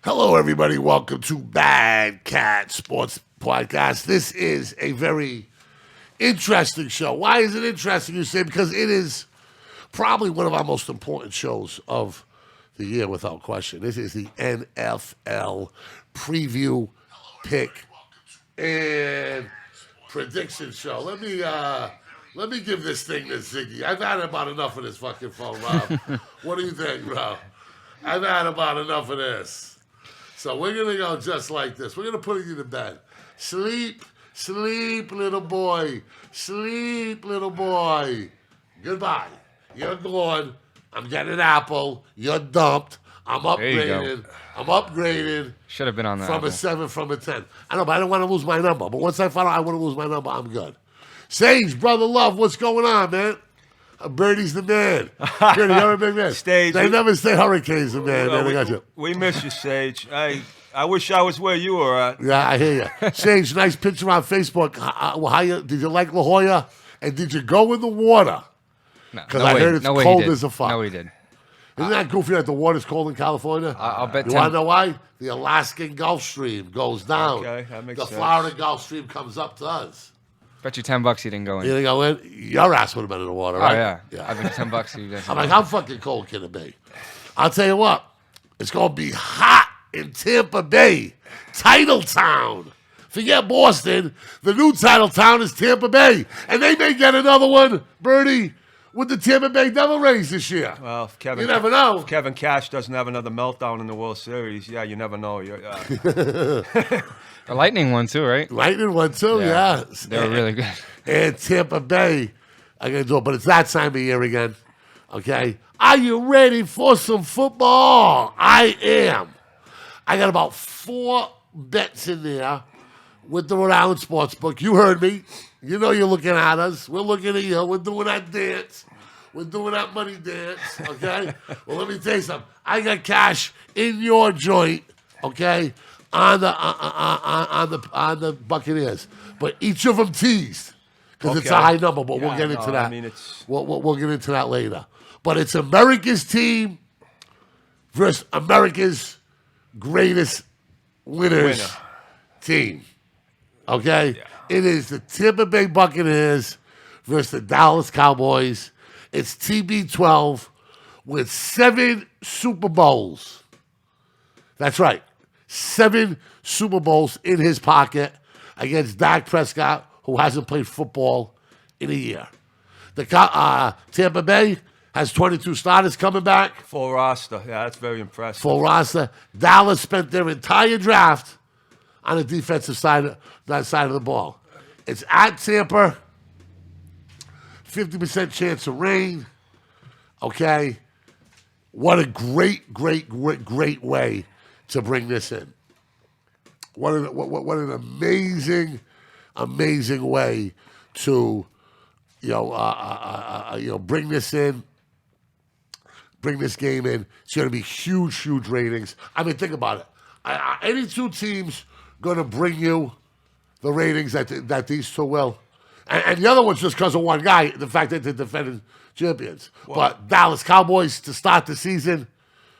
Hello, everybody. Welcome to BadCatz Sports Podcast. This is a very interesting show. Why is it interesting, you say? Because it is probably one of our most important shows of the year, without question. This is the NFL preview, pick, and prediction show. Let me give this thing to Ziggy. I've had about enough of this fucking phone, Rob. What do you think, bro? I've had about enough of this. So we're going to go just like this. We're going to put you to bed. Sleep, sleep, little boy. Sleep, little boy. Goodbye. You're gone. I'm getting an apple. You're dumped. I'm upgraded. I'm upgraded. Should have been on that. From a 7, from a 10. I know, but I don't want to lose my number. But once I find out I want to lose my number, I'm good. Sage, brother love, what's going on, man? Birdie's the man. Birdie, you're a big man. Sage. They never say Hurricane's the man, man. I got you. We miss you, Sage. I wish I was where you were at. Yeah, I hear you. Sage, nice picture on Facebook. Did you like La Jolla? And did you go in the water? Because I heard it's cold as a fuck. No, he did. Isn't that goofy that the water's cold in California? I'll bet you want to know why? The Alaskan Gulf Stream goes down. Okay, that makes sense. The Florida Gulf Stream comes up to us. Bet you $10 he didn't go in. You didn't go in? Your ass would have been in the water, right? Oh, yeah. I bet $10 he didn't. I'm like, how fucking cold can it be? I'll tell you what. It's going to be hot in Tampa Bay. Title Town. Forget Boston. The new title town is Tampa Bay. And they may get another one, Birdie, with the Tampa Bay Devil Rays this year. Well, if you never know. If Kevin Cash doesn't have another meltdown in the World Series, yeah, you never know. The Lightning won too, right? Lightning won too, yeah. They were really good. And Tampa Bay, I'm going to do it, but it's that time of year again, okay? Are you ready for some football? I am. I got about 4 bets in there with the Rhode Island Sportsbook. You heard me. You know you're looking at us. We're looking at you. We're doing that dance. We're doing that money dance, okay? Well, let me tell you something. I got cash in your joint, okay, on the Buccaneers. But each of them teased because it's a high number, but we'll get into that. I mean, it's... We'll get into that later. But it's America's team versus America's greatest winners team, okay? Yeah. It is the Tampa Bay Buccaneers versus the Dallas Cowboys. It's TB12 with 7 Super Bowls. That's right. 7 Super Bowls in his pocket against Dak Prescott, who hasn't played football in a year. The Tampa Bay has 22 starters coming back. Full roster. Yeah, that's very impressive. Full roster. Dallas spent their entire draft on the defensive side, that side of the ball. It's at Tampa. 50% chance of rain. Okay. What a great way to bring this in. What an amazing way to bring this in, bring this game in. It's going to be huge ratings. I mean, think about it. Any two teams going to bring you the ratings that these two will, and the other one's just because of one guy, the fact that they're defending champions. Well, but Dallas Cowboys to start the season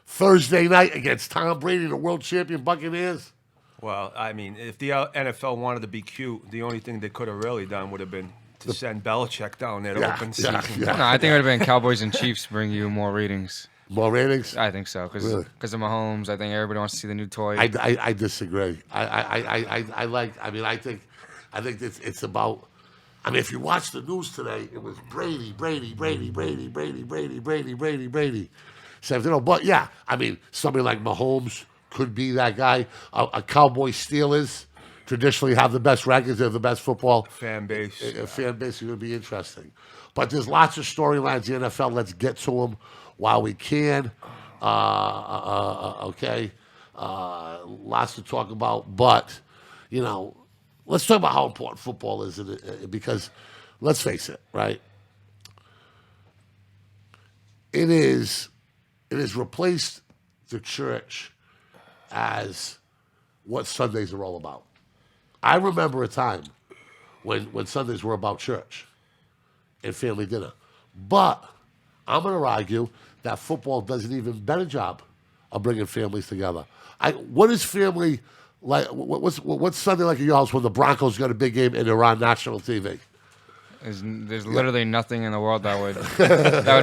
Thursday night against Tom Brady, the world champion Buccaneers. Well, I mean, if the NFL wanted to be cute, the only thing they could have really done would have been to send Belichick down there to open season. No, I think it would have been Cowboys and Chiefs bring you more ratings. More ratings? I think so, because of Mahomes. I think everybody wants to see the new toy. I disagree. I think it's about. I mean, if you watch the news today, it was Brady. 7-0. But yeah, I mean, somebody like Mahomes could be that guy. A Cowboy Steelers traditionally have the best records. They have the best football fan base. Fan base is going to be interesting. But there's lots of storylines in the NFL. Let's get to them while we can. Okay. Lots to talk about. But, let's talk about how important football is because, let's face it, right? It is replaced the church as what Sundays are all about. I remember a time when Sundays were about church and family dinner. But I'm going to argue that football does an even better job of bringing families together. What is family like? What's Sunday like at your house when the Broncos got a big game and they're on national TV? There's literally nothing in the world that would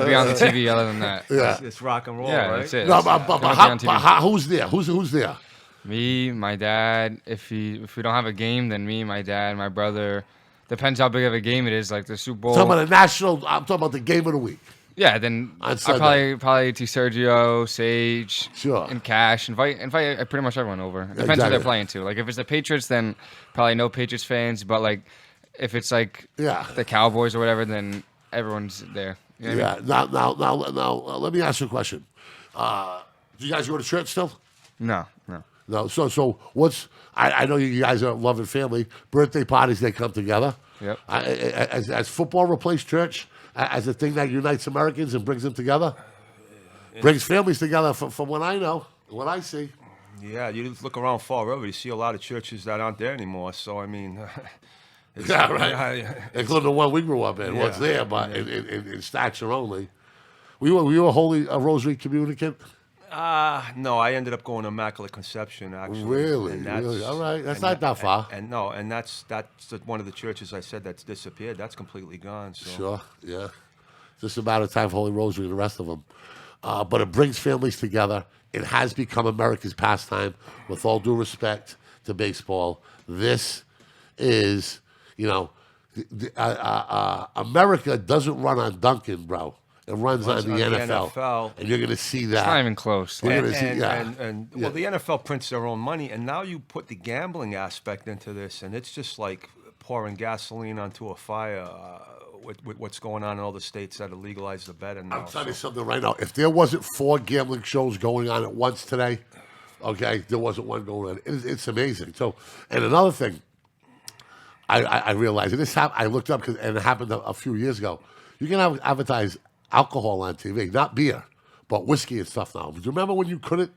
be on the TV other than that. Yeah, It's rock and roll, Yeah, right? that's it. no, It's but gonna be on TV. who's there? Who's there? Me, my dad. If we don't have a game, then me, my dad, my brother. Depends how big of a game it is, like the Super Bowl. Talking about the national. I'm talking about the game of the week. Yeah, then On I Sunday. probably to Sergio, Sage, Sure. and Cash. Invite pretty much everyone over. Depends who Exactly. they're playing to. Like if it's the Patriots, then probably no Patriots fans. But like if it's like Yeah. the Cowboys or whatever, then everyone's there. You know what I mean? Yeah. Now, let me ask you a question. Do you guys go to church still? No. No. So what's? I know you guys are a loving family. Birthday parties, they come together. Yep. As football replaced church as a thing that unites Americans and brings them together, brings families together. From what I know, what I see. Yeah, you just look around Fall River, you see a lot of churches that aren't there anymore. So I mean, Yeah, right. Including the one we grew up in. What's Yeah. there, but in stature only. Were you a Rosary communicant? No, I ended up going to Immaculate Conception actually. Really? And that's- Really? All right. That's and not that far. And that's one of the churches I said that's disappeared. That's completely gone. So. Sure, yeah. Just a matter of time for Holy Rosary and the rest of them. But it brings families together. It has become America's pastime. With all due respect to baseball, this is, America doesn't run on Duncan, bro. It runs on the NFL. And you're going to see that. It's not even close. You're Like, gonna see- Well, the NFL prints their own money, and now you put the gambling aspect into this, and it's just like pouring gasoline onto a fire with what's going on in all the states that have legalized the betting now. I'm telling you something right now. If there wasn't 4 gambling shows going on at once today, okay, there wasn't one going on. It's amazing. So, and another thing, I realized, and I looked up, and it happened a few years ago. You can advertise alcohol on TV, not beer, but whiskey and stuff now. Do you remember when you couldn't?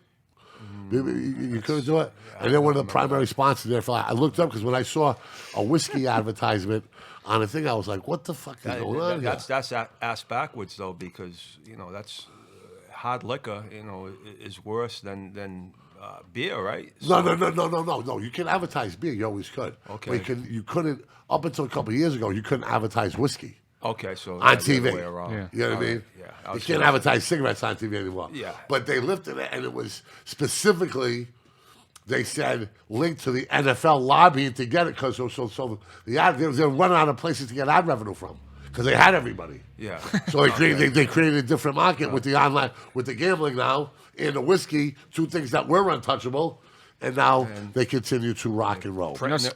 You couldn't do it? And then one of the primary sponsors there, I looked up because when I saw a whiskey advertisement on a thing, I was like, what the fuck is going on here? That's ass backwards though, because that's hard liquor. Is worse than beer, right? No. You can advertise beer. You always could. Okay. But you couldn't, up until a couple of years ago, you couldn't advertise whiskey. Okay, so On that's the other TV. way around. Yeah. You know what I mean? Yeah. You can't advertise cigarettes on TV anymore. Yeah. But they lifted it, and it was specifically, they said, linked to the NFL lobbying to get it, because so the ad, they were running out of places to get ad revenue from, because they had everybody. Yeah. So they created a different market with the online, with the gambling now, and the whiskey, 2 things that were untouchable, and now they continue to rock and roll. Printing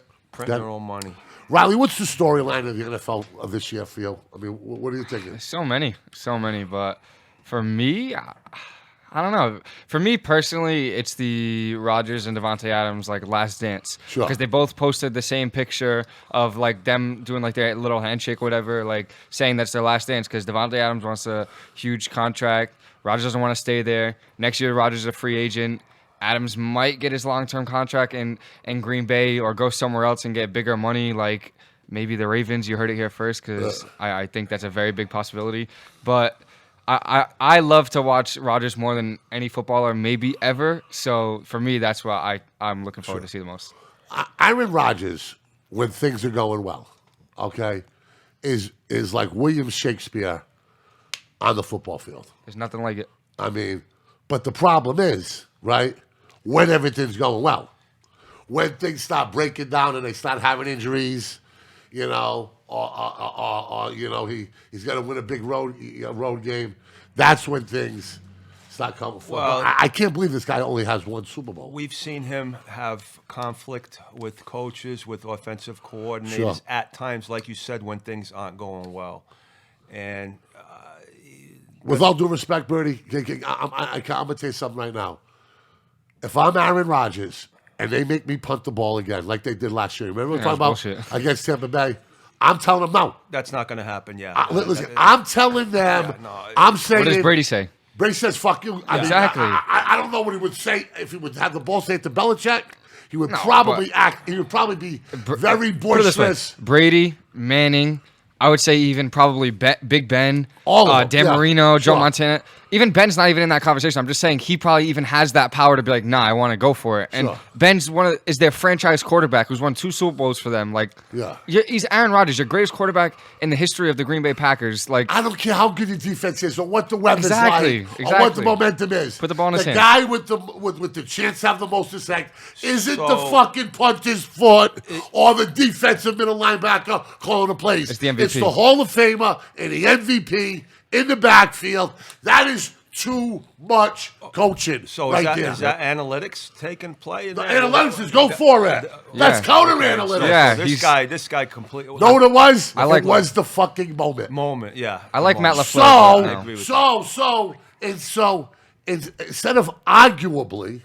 their own money. Riley, what's the storyline of the NFL of this year for you? I mean, what are you thinking? So many. But for me, I don't know. For me personally, it's the Rodgers and Devontae Adams last dance. Sure. Because they both posted the same picture of them doing their little handshake or whatever, saying that's their last dance. Because Devontae Adams wants a huge contract. Rodgers doesn't want to stay there. Next year, Rodgers is a free agent. Adams might get his long-term contract in Green Bay or go somewhere else and get bigger money, like maybe the Ravens. You heard it here first, because I think that's a very big possibility. But I love to watch Rodgers more than any footballer maybe ever. So for me, that's what I'm looking forward to see the most. Aaron Rodgers, when things are going well, okay, is like William Shakespeare on the football field. There's nothing like it. I mean, but the problem is, right, when everything's going well, when things start breaking down and they start having injuries, or he's got to win a big road game, that's when things start coming forward. Well, I can't believe this guy only has 1 Super Bowl. We've seen him have conflict with coaches, with offensive coordinators Sure. at times, like you said, when things aren't going well. And With all due respect, Birdie, I'm going to tell you something right now. If I'm Aaron Rodgers and they make me punt the ball again, like they did last year, remember we were talking about bullshit. against Tampa Bay? I'm telling them no. that's not going to happen, yeah. Listen, I'm telling them, Yeah, no, I'm saying. What does Brady say? Brady says, fuck you. I mean, Exactly. I don't know what he would say if he would have the ball say it to Belichick. He would No, probably act. He would probably be very Put it this way. boisterous. Brady, Manning, I would say even probably Big Ben, All of them, Dan yeah. Marino, Joe Sure. Montana. Even Ben's not even in that conversation. I'm just saying he probably even has that power to be like, nah, I want to go for it. And Sure. Ben's is their franchise quarterback who's won 2 Super Bowls for them. Like, Yeah. he's Aaron Rodgers, your greatest quarterback in the history of the Green Bay Packers. Like, I don't care how good your defense is or what the weather's Exactly, like or what the exactly. momentum is. Put the ball in his The hand. guy with the chance to have the most effect isn't the So- fucking puncher's foot or the defensive middle linebacker calling the plays. It's the MVP. It's the Hall of Famer and the MVP in the backfield. That is too much coaching So right is there. that analytics taking play? In The there? analytics is go for it. That's counter analytics. Yeah, This guy completely. Know what it was? I like it was the fucking moment. moment. Yeah, I like Matt Moment. LaFleur. I agree with So, instead of arguably,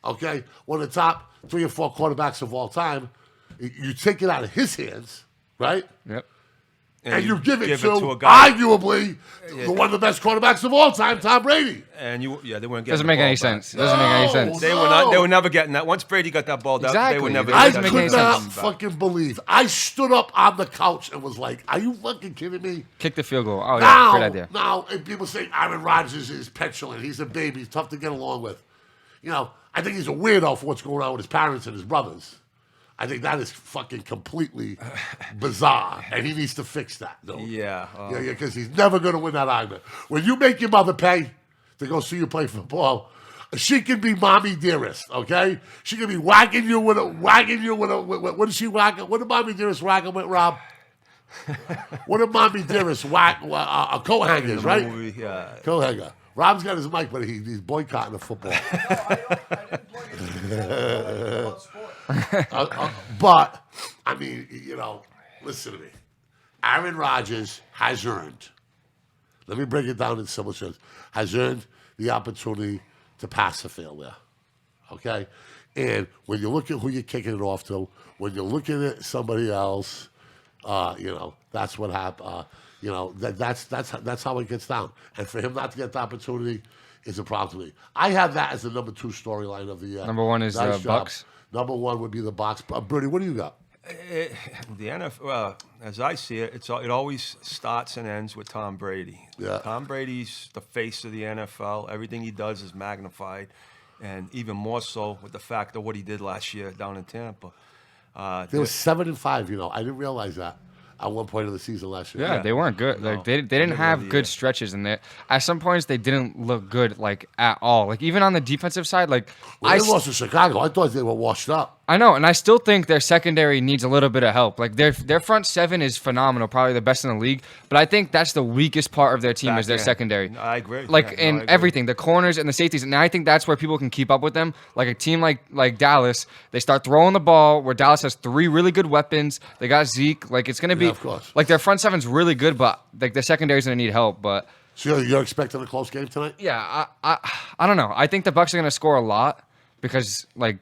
okay, one of the top 3 or 4 quarterbacks of all time, you take it out of his hands, right? Yep. And you give it to a guy. arguably one of the best quarterbacks of all time, Tom Brady. And they weren't getting Doesn't the make any ball sense. back. Doesn't make any No. sense. They were not. They were never getting that. Once Brady got that ball, they Exactly. were never. It I doesn't getting make could any that not sense. back. fucking believe. I stood up on the couch and was like, "Are you fucking kidding me?" Kick the field goal. Oh, yeah. Great idea. Now, and people say Aaron Rodgers is petulant. He's a baby. He's tough to get along with. You know, I think he's a weirdo for what's going on with his parents and his brothers. I think that is fucking completely bizarre, and he needs to fix that, though. Yeah. Yeah, because he's never going to win that argument. When you make your mother pay to go see you play football, she can be mommy dearest, okay? She can be wagging you with a, what did she whack? What did mommy dearest whack him with, Rob? What did mommy dearest whack? Coat hangers, right? Movie, yeah. Coat hanger. Rob's got his mic, but he's boycotting the football. But, I mean, you know, listen to me. Aaron Rodgers has earned, let me break it down in simple terms, has earned the opportunity to pass the field there. Okay? And when you look at who you're kicking it off to, when you're looking at somebody else, you know, that's what happened. You know, that's how it gets down. And for him not to get the opportunity is a problem to me. I have that as the number 2 storyline of the year. Number 1 is Nice the job. Bucks. Number 1 would be the Bucks. Birdie, what do you got? The NFL, as I see it, it always starts and ends with Tom Brady. Yeah. Tom Brady's the face of the NFL. Everything he does is magnified, and even more so with the fact of what he did last year down in Tampa. They were 7-5. You know, I didn't realize that at one point of the season last year. Yeah, they weren't good. Like they didn't have year. good stretches in there. At some points, they didn't look good like at all. Like even on the defensive side, like Well, they lost to Chicago. I thought they were washed up. I know, and I still think their secondary needs a little bit of help. Like their front 7 is phenomenal, probably the best in the league. But I think that's the weakest part of their team is their Back end. secondary. I agree. Like Yeah, no, in I agree. everything, the corners and the safeties. And I think that's where people can keep up with them. Like a team like Dallas, they start throwing the ball where Dallas has 3 really good weapons. They got Zeke. Like it's gonna be of course. like their front 7's really good, but like the secondary's gonna need help. But So you're expecting a close game tonight? yeah, I don't know. I think the Bucks are gonna score a lot because like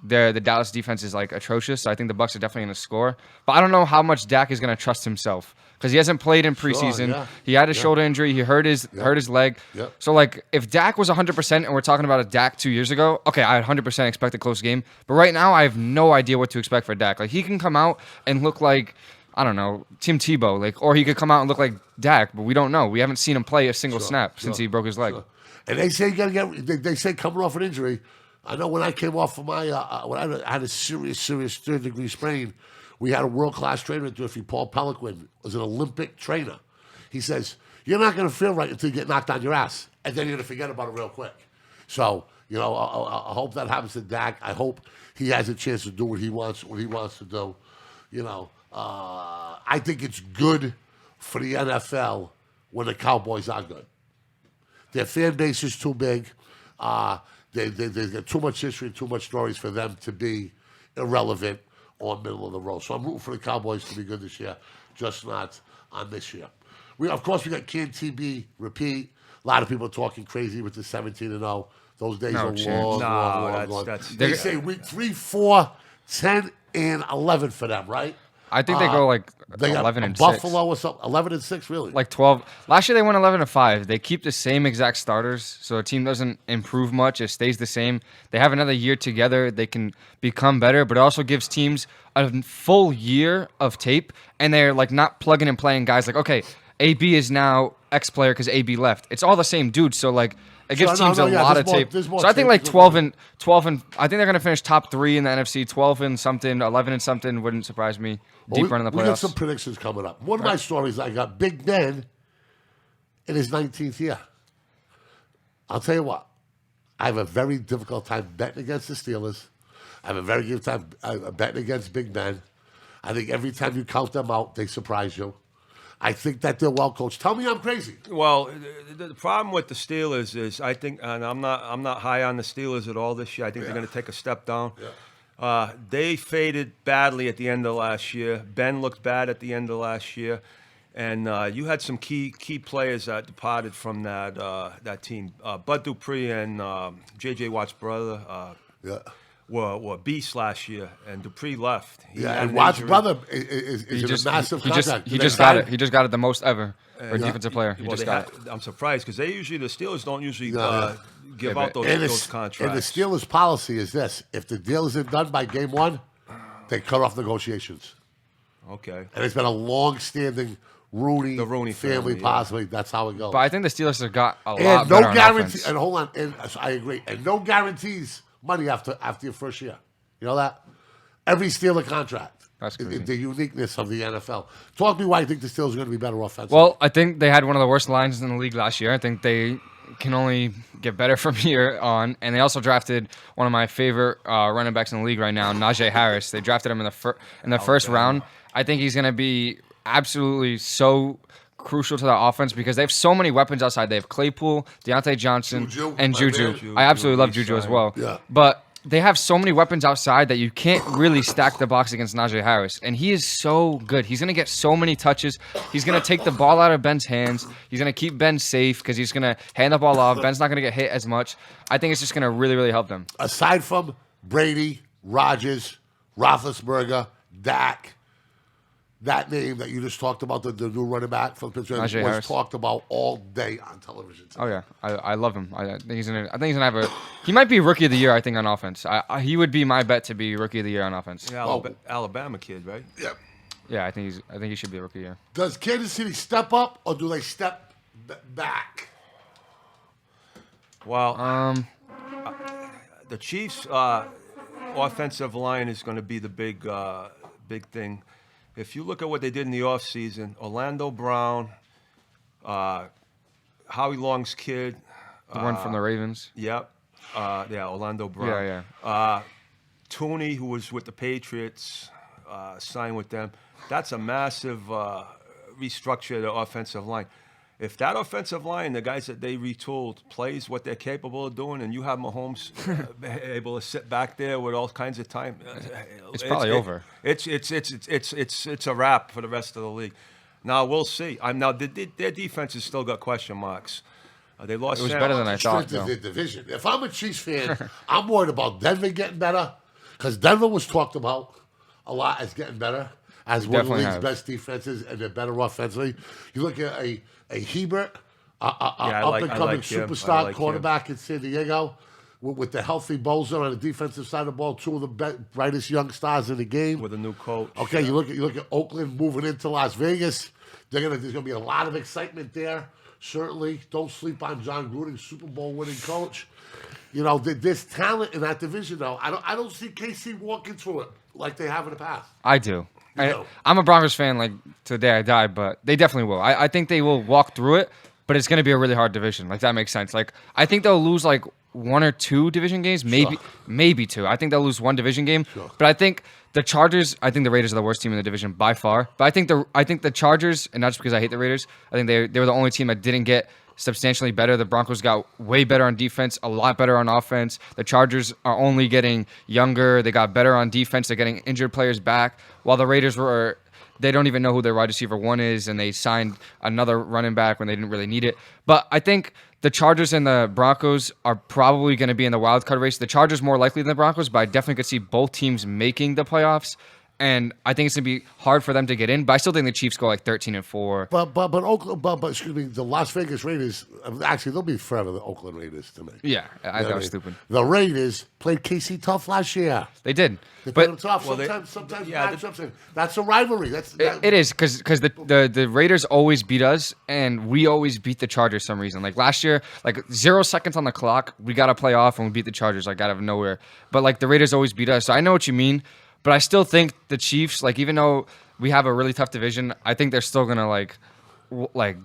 the Dallas defense is like atrocious. So I think the Bucks are definitely gonna score. But I don't know how much Dak is gonna trust himself because he hasn't played in preseason. yeah. He had a shoulder injury. He hurt his leg. Yep. So like if Dak was 100% and we're talking about a Dak 2 years ago, okay, I 100% expect a close game. But right now I have no idea what to expect for Dak. Like he can come out and look like I don't know, Tim Tebow, like, or he could come out and look like Dak, but we don't know. We haven't seen him play a single snap since he broke his leg. And they say you gotta get. They say coming off an injury. I know when I came off of my when I had a serious 3rd-degree sprain, we had a world-class trainer at Durfee, Paul Peliquin, was an Olympic trainer. He says you're not gonna feel right until you get knocked on your ass, and then you're gonna forget about it real quick. So you know, I hope that happens to Dak. I hope he has a chance to do what he wants to do. You know, I think it's good for the NFL when the Cowboys are good. Their fan base is too big. They've got too much history, too much stories for them to be irrelevant or middle of the road. So I'm rooting for the Cowboys to be good this year, just not on this year. Of course, we got Can TB repeat. A lot of people talking crazy with the 17-0. Those days No are chance. long, No, long, long, long. that's- They say week 3, 4, 10, and 11 for them, right? I think they go like They got 11 and Buffalo 6. or something. 11-6, really. Like 12. Last year they went 11-5. They keep the same exact starters, so the team doesn't improve much. It stays the same. They have another year together. They can become better, but it also gives teams a full year of tape, and they're like not plugging and playing guys like, okay, AB is now X player because AB left. It's all the same dude, so like it gives teams a lot of tape. there's more So I think tape. like 12 and I think they're gonna finish top 3 in the NFC. 12 and something, 11 and something wouldn't surprise me. Deeper in the We got playoffs. some predictions coming up. One of my stories, I got Big Ben in his 19th year. I'll tell you what. I have a very difficult time betting against the Steelers. I have a very good time betting against Big Ben. I think every time you count them out, they surprise you. I think that they're well coached. Tell me I'm crazy. Well, the problem with the Steelers is I think, and I'm not high on the Steelers at all this year. I think they're going to take a step down. Yeah. They faded badly at the end of last year. Ben looked bad at the end of last year, and you had some key players that departed from that team. Bud Dupree and J.J. Watt's brother were beasts last year, and Dupree left. He had And an Watt's injury. brother is in a massive contract. He just got it. He just got it the most ever for a defensive player. He Well, just they got it. I'm surprised because the Steelers don't usually give Yeah, out but- those contracts. And the Steelers' policy is this: if the deal isn't done by game 1, they cut off negotiations. Okay. And it's been a long-standing Rowdy, The Rooney family family, yeah. possibly. That's how it goes. But I think the Steelers have got a lot And better no on guarantee. offense. And hold on. And I agree. And no guarantees money after your first year. You know that? Every Steeler contract. That's crazy. The uniqueness of the NFL. Talk to me why you think the Steelers are going to be better offensively. Well, I think they had one of the worst lines in the league last year. I think they can only get better from here on. And they also drafted one of my favorite running backs in the league right now, Najee Harris. They drafted him in the first round. I think he's going to be absolutely so crucial to the offense because they have so many weapons outside. They have Claypool, Deontay Johnson, Juju, and my Juju. man. I absolutely love Juju, Juju as well. Yeah. But they have so many weapons outside that you can't really stack the box against Najee Harris. And he is so good. He's going to get so many touches. He's going to take the ball out of Ben's hands. He's going to keep Ben safe because he's going to hand the ball off. Ben's not going to get hit as much. I think it's just going to really, really help them. Aside from Brady, Rodgers, Roethlisberger, Dak, that name that you just talked about, the new running back from Pittsburgh, was Najee Harris. talked about all day on television today. Oh yeah, I love him. I think he's gonna have a. He might be rookie of the year. I think on offense. He would be my bet to be rookie of the year on offense. Yeah, Alabama kid, right? Yeah. Yeah, I think he should be a rookie of the year. Does Kansas City step up or do they step back? Well, the Chiefs' offensive line is going to be the big thing. If you look at what they did in the offseason, Orlando Brown, Howie Long's kid. The one from the Ravens. Yep. Orlando Brown. Yeah. Tooney, who was with the Patriots, signed with them. That's a massive restructure of the offensive line. If that offensive line, the guys that they retooled, plays what they're capable of doing, and you have Mahomes able to sit back there with all kinds of time, It's probably over. It's a wrap for the rest of the league. Now we'll see. Their defense has still got question marks. They lost. It was Sam- better than I thought. Strength of though. the division. If I'm a Chiefs fan, I'm worried about Denver getting better because Denver was talked about a lot as getting better as one of the definitely league's have. best defenses, and they're better offensively. You look at a Hebert, I up-and-coming like him. I superstar like him. quarterback in San Diego. With the healthy Bosa on the defensive side of the ball, two of the brightest young stars in the game. with a new coach. Okay, you look at Oakland moving into Las Vegas. There's gonna be a lot of excitement there. Certainly, don't sleep on John Gruden, Super Bowl winning coach. You know, there's talent in that division, though. I don't see KC walking through it like they have in the past. I do. know. I'm a Broncos fan, like to the day I die, but they definitely will. I think they will walk through it, but it's going to be a really hard division. Like, that makes sense. Like, I think they'll lose, like, 1 or 2 division games, maybe 2. I think they'll lose 1 division game. Sure. But I think the Chargers, I think the Raiders are the worst team in the division by far. But I think the Chargers, and not just because I hate the Raiders, I think they were the only team that didn't get substantially better. The Broncos got way better on defense, a lot better on offense. The Chargers are only getting younger. They got better on defense. They're getting injured players back. While the Raiders they don't even know who their wide receiver 1 is, and they signed another running back when they didn't really need it. But I think the Chargers and the Broncos are probably going to be in the wild card race. The Chargers more likely than the Broncos, but I definitely could see both teams making the playoffs. and I think it's gonna be hard for them to get in. But I still think the Chiefs go like 13-4. But Oakland, but excuse me, the Las Vegas Raiders. Actually, they'll be forever the Oakland Raiders to me. Yeah, I You know thought it what was mean? stupid. The Raiders played KC tough last year. They did, They played them but tough. Well, Sometimes yeah, matchups, and that's a rivalry. it is because the Raiders always beat us, and we always beat the Chargers for some reason. Like last year, like 0 seconds on the clock, we got to play off, and we beat the Chargers like out of nowhere. But like the Raiders always beat us, so I know what you mean. But I still think the Chiefs, like even though we have a really tough division, I think they're still gonna like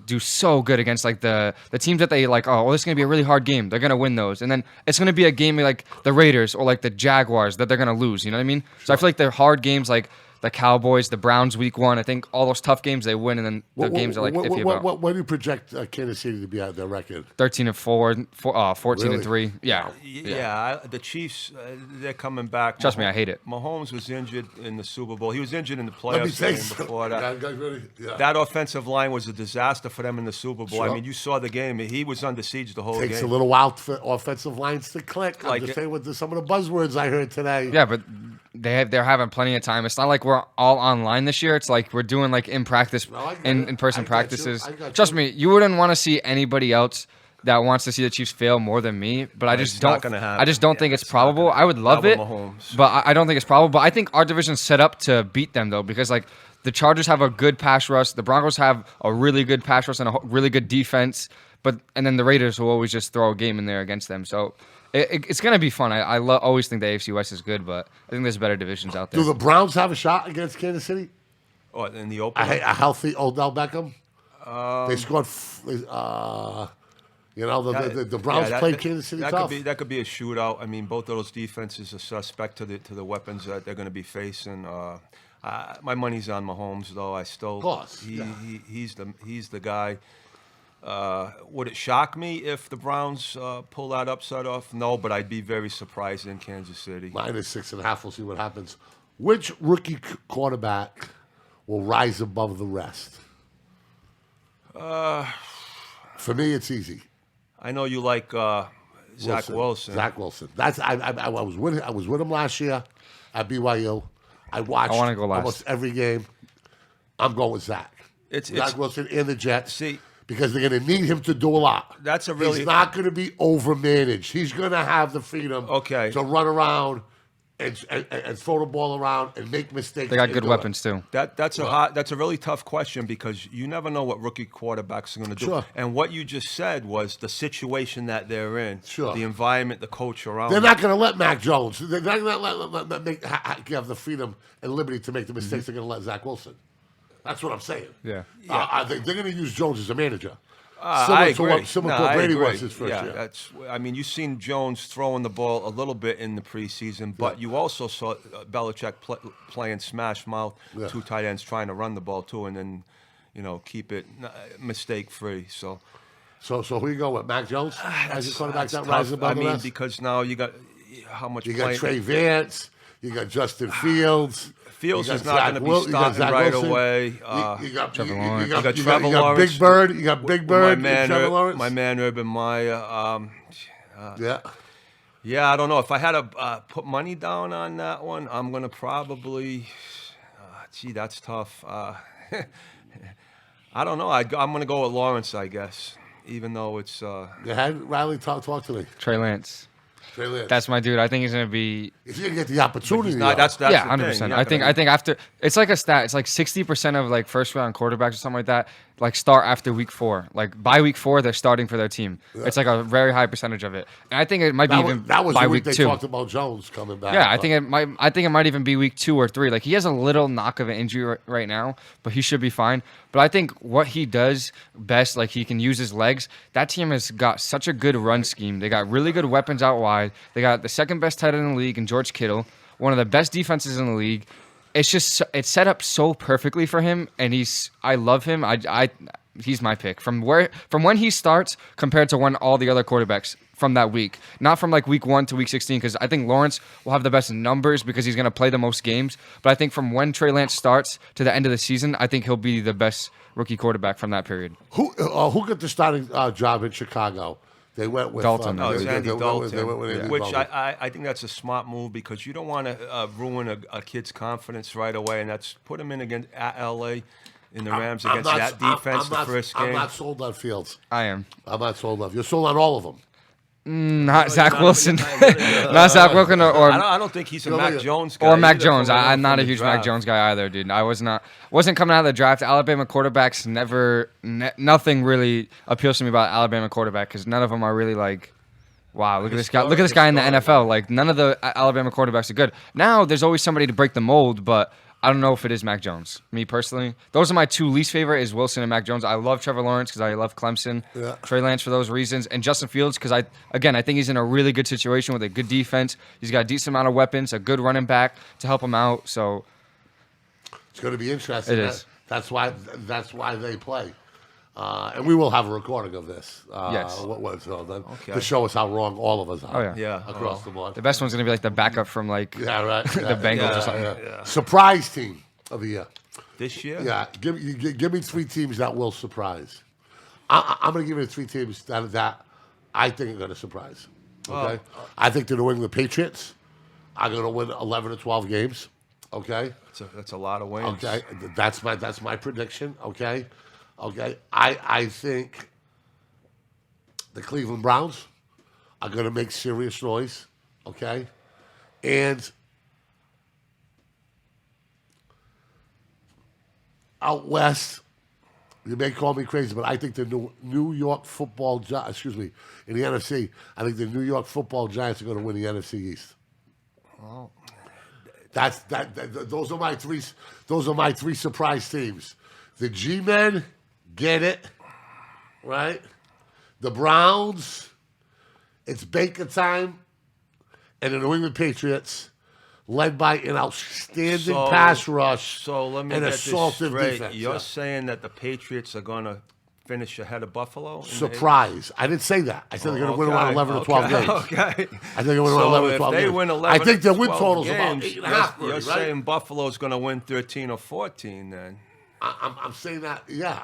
do so good against like the teams that they like. Oh, well, this is gonna be a really hard game. They're gonna win those, and then it's gonna be a game like the Raiders or like the Jaguars that they're gonna lose. You know what I mean? So I feel like they're hard games like the Cowboys, the Browns week 1. I think all those tough games they win, and then the games are like iffy about. What do you project Kansas City to be at their record? 13-4, 14-3. Yeah. Yeah, the Chiefs, they're coming back. Trust me, I hate it. Mahomes was injured in the Super Bowl. He was injured in the Let me playoffs say game before that. Yeah. That offensive line was a disaster for them in the Super Bowl. Sure. I mean, you saw the game. He was under siege the whole Takes game. a little while for offensive lines to click. I'm Like just it- saying with some of the buzzwords I heard today. Yeah, but they're having plenty of time. It's not like we're all online this year. It's like we're doing like in practice, I get it. in person I got practices. you. I got Trust you. me, you wouldn't want to see anybody else that wants to see the Chiefs fail more than me. But I It's just not don't. gonna happen. I just don't Yeah, think it's it's not probable. gonna I would love Not it, with Mahomes. but I don't think it's probable. But I think our division's set up to beat them though, because like the Chargers have a good pass rush, the Broncos have a really good pass rush and a really good defense. And then the Raiders will always just throw a game in there against them. So it's gonna be fun. I always think the AFC West is good, but I think there's better divisions out there. Do the Browns have a shot against Kansas City? Oh, in the open. A healthy Odell Beckham? They scored. The Browns played Kansas City tough. That could be a shootout. I mean, both of those defenses are suspect to the weapons that they're going to be facing. My money's on Mahomes, though. I still, Of course, he's the guy. Would it shock me if the Browns pull that upset off? No, but I'd be very surprised in Kansas City. -6.5. We'll see what happens. Which rookie quarterback will rise above the rest? For me, it's easy. I know you like Zach Wilson. Zach Wilson. I was with him last year at BYU. I watched wanna go last. almost every game. I'm going with Zach. Zach Wilson and the Jets. See, because they're going to need him to do a lot. He's not going to be overmanaged. He's going to have the freedom to run around and throw the ball around and make mistakes. They got good weapons too. That's a really tough question because you never know what rookie quarterbacks are going to do. Sure. And what you just said was the situation that they're in, the environment, the coach around. They're not going to let Mac Jones. They're not going to let have the freedom and liberty to make the mistakes. They're going to let Zach Wilson. That's what I'm saying. Yeah. They're going to use Jones as a manager. I agree. Similar to what Brady agree. was his first year. You've seen Jones throwing the ball a little bit in the preseason, but you also saw Belichick playing smash mouth, two tight ends trying to run the ball too, and then keep it mistake free. So who you go with? Mac Jones as your quarterback that rises above the rest? Because now you got how much you got Trey Vance, you got Justin Fields. Fields is not going to be starting right away. You got Trevor Lawrence. You got Trevor Lawrence. Big Bird. You got Big Bird. Trevor Lawrence. My man Urban Meyer. Yeah, I don't know. If I had to put money down on that one, I'm going to probably. That's tough. I don't know. I'm going to go with Lawrence, I guess. Even though it's. Go ahead, Riley. Talk to me. Trey Lance. Trey Lance. That's my dude. I think he's gonna be. If you get the opportunity, that's 100%. I think after it's like a stat. It's like 60% of like first round quarterbacks or something like that. Like start after week 4. Like by week 4, they're starting for their team. Yeah. It's like a very high percentage of it. And I think it might be even that was by the week they 2. Talked about Jones coming back. Yeah, I think it might even be week 2 or 3. Like he has a little knock of an injury right now, but he should be fine. But I think what he does best, like he can use his legs. That team has got such a good run scheme. They got really good weapons out wide. They got the second best tight end in the league in George Kittle, one of the best defenses in the league. It's set up so perfectly for him, and I love him. He's my pick from when he starts compared to when all the other quarterbacks from that week, not from like week 1 to week 16, because I think Lawrence will have the best numbers because he's going to play the most games. But I think from when Trey Lance starts to the end of the season, I think he'll be the best rookie quarterback from that period. Who got the starting job in Chicago? They went with Dalton. No, it's they Andy went Dalton, with- they went with Andy which Dalton. I think that's a smart move because you don't want to ruin a kid's confidence right away, and that's put him in against at LA in the Rams I'm against not- that defense I'm the not- first I'm game. not sold on Fields. I am. I'm not sold on. You're sold on all of them. Not Zach not- Wilson. you're not- Not Zach Wilson I don't think he's a You're Mac like- Jones guy. or Mac either Jones. from what I know I'm not from a the huge Mac draft. Jones guy either, dude. I wasn't coming out of the draft. Alabama quarterbacks nothing really appeals to me about Alabama quarterback because none of them are really like, wow, look at this guy. Look at this guy in the NFL. Like none of the Alabama quarterbacks are good. Now there's always somebody to break the mold, but I don't know if it is Mac Jones. Me personally, those are my two least favorite is Wilson and Mac Jones. I love Trevor Lawrence because I love Clemson. Yeah. Trey Lance for those reasons, and Justin Fields because I think he's in a really good situation with a good defense. He's got a decent amount of weapons, a good running back to help him out. So It's going to be interesting. It is. That's why they play. And we will have a recording of this. Yes. To show us how wrong all of us are. Oh, yeah. Yeah. Across the board. the best one's gonna be like the backup from like Yeah, right. the Bengals or something. Yeah. Surprise team of the year. This year? Yeah, give me three teams that will surprise. I'm going to give you three teams that I think are going to surprise. Okay, I think the New England Patriots are going to win 11 or 12 games. Okay, That's a lot of wins. okay, that's my prediction. Okay, I think the Cleveland Browns are going to make serious noise. Okay, and out west, you may call me crazy, but I think the New York Football Giants, in the NFC, I think the New York Football Giants are going to win the NFC East. Well, Those are my three. Those are my three surprise teams. The G-Men get it, right? The Browns, it's Baker time, and the New England Patriots, led by an outstanding pass rush So let me and get a this assaultive straight. defense. You're Yeah. saying that the Patriots are going to finish ahead of Buffalo? in the- Surprise! I didn't say that. I said they're going to win around 11 or 12 games. Okay. I think they're going to win So 11 or if 12 they games. win 11 I think their win 12 total's about games, 8.5. You're right? saying Buffalo's going to win 13 or 14 then? I'm saying that. Yeah,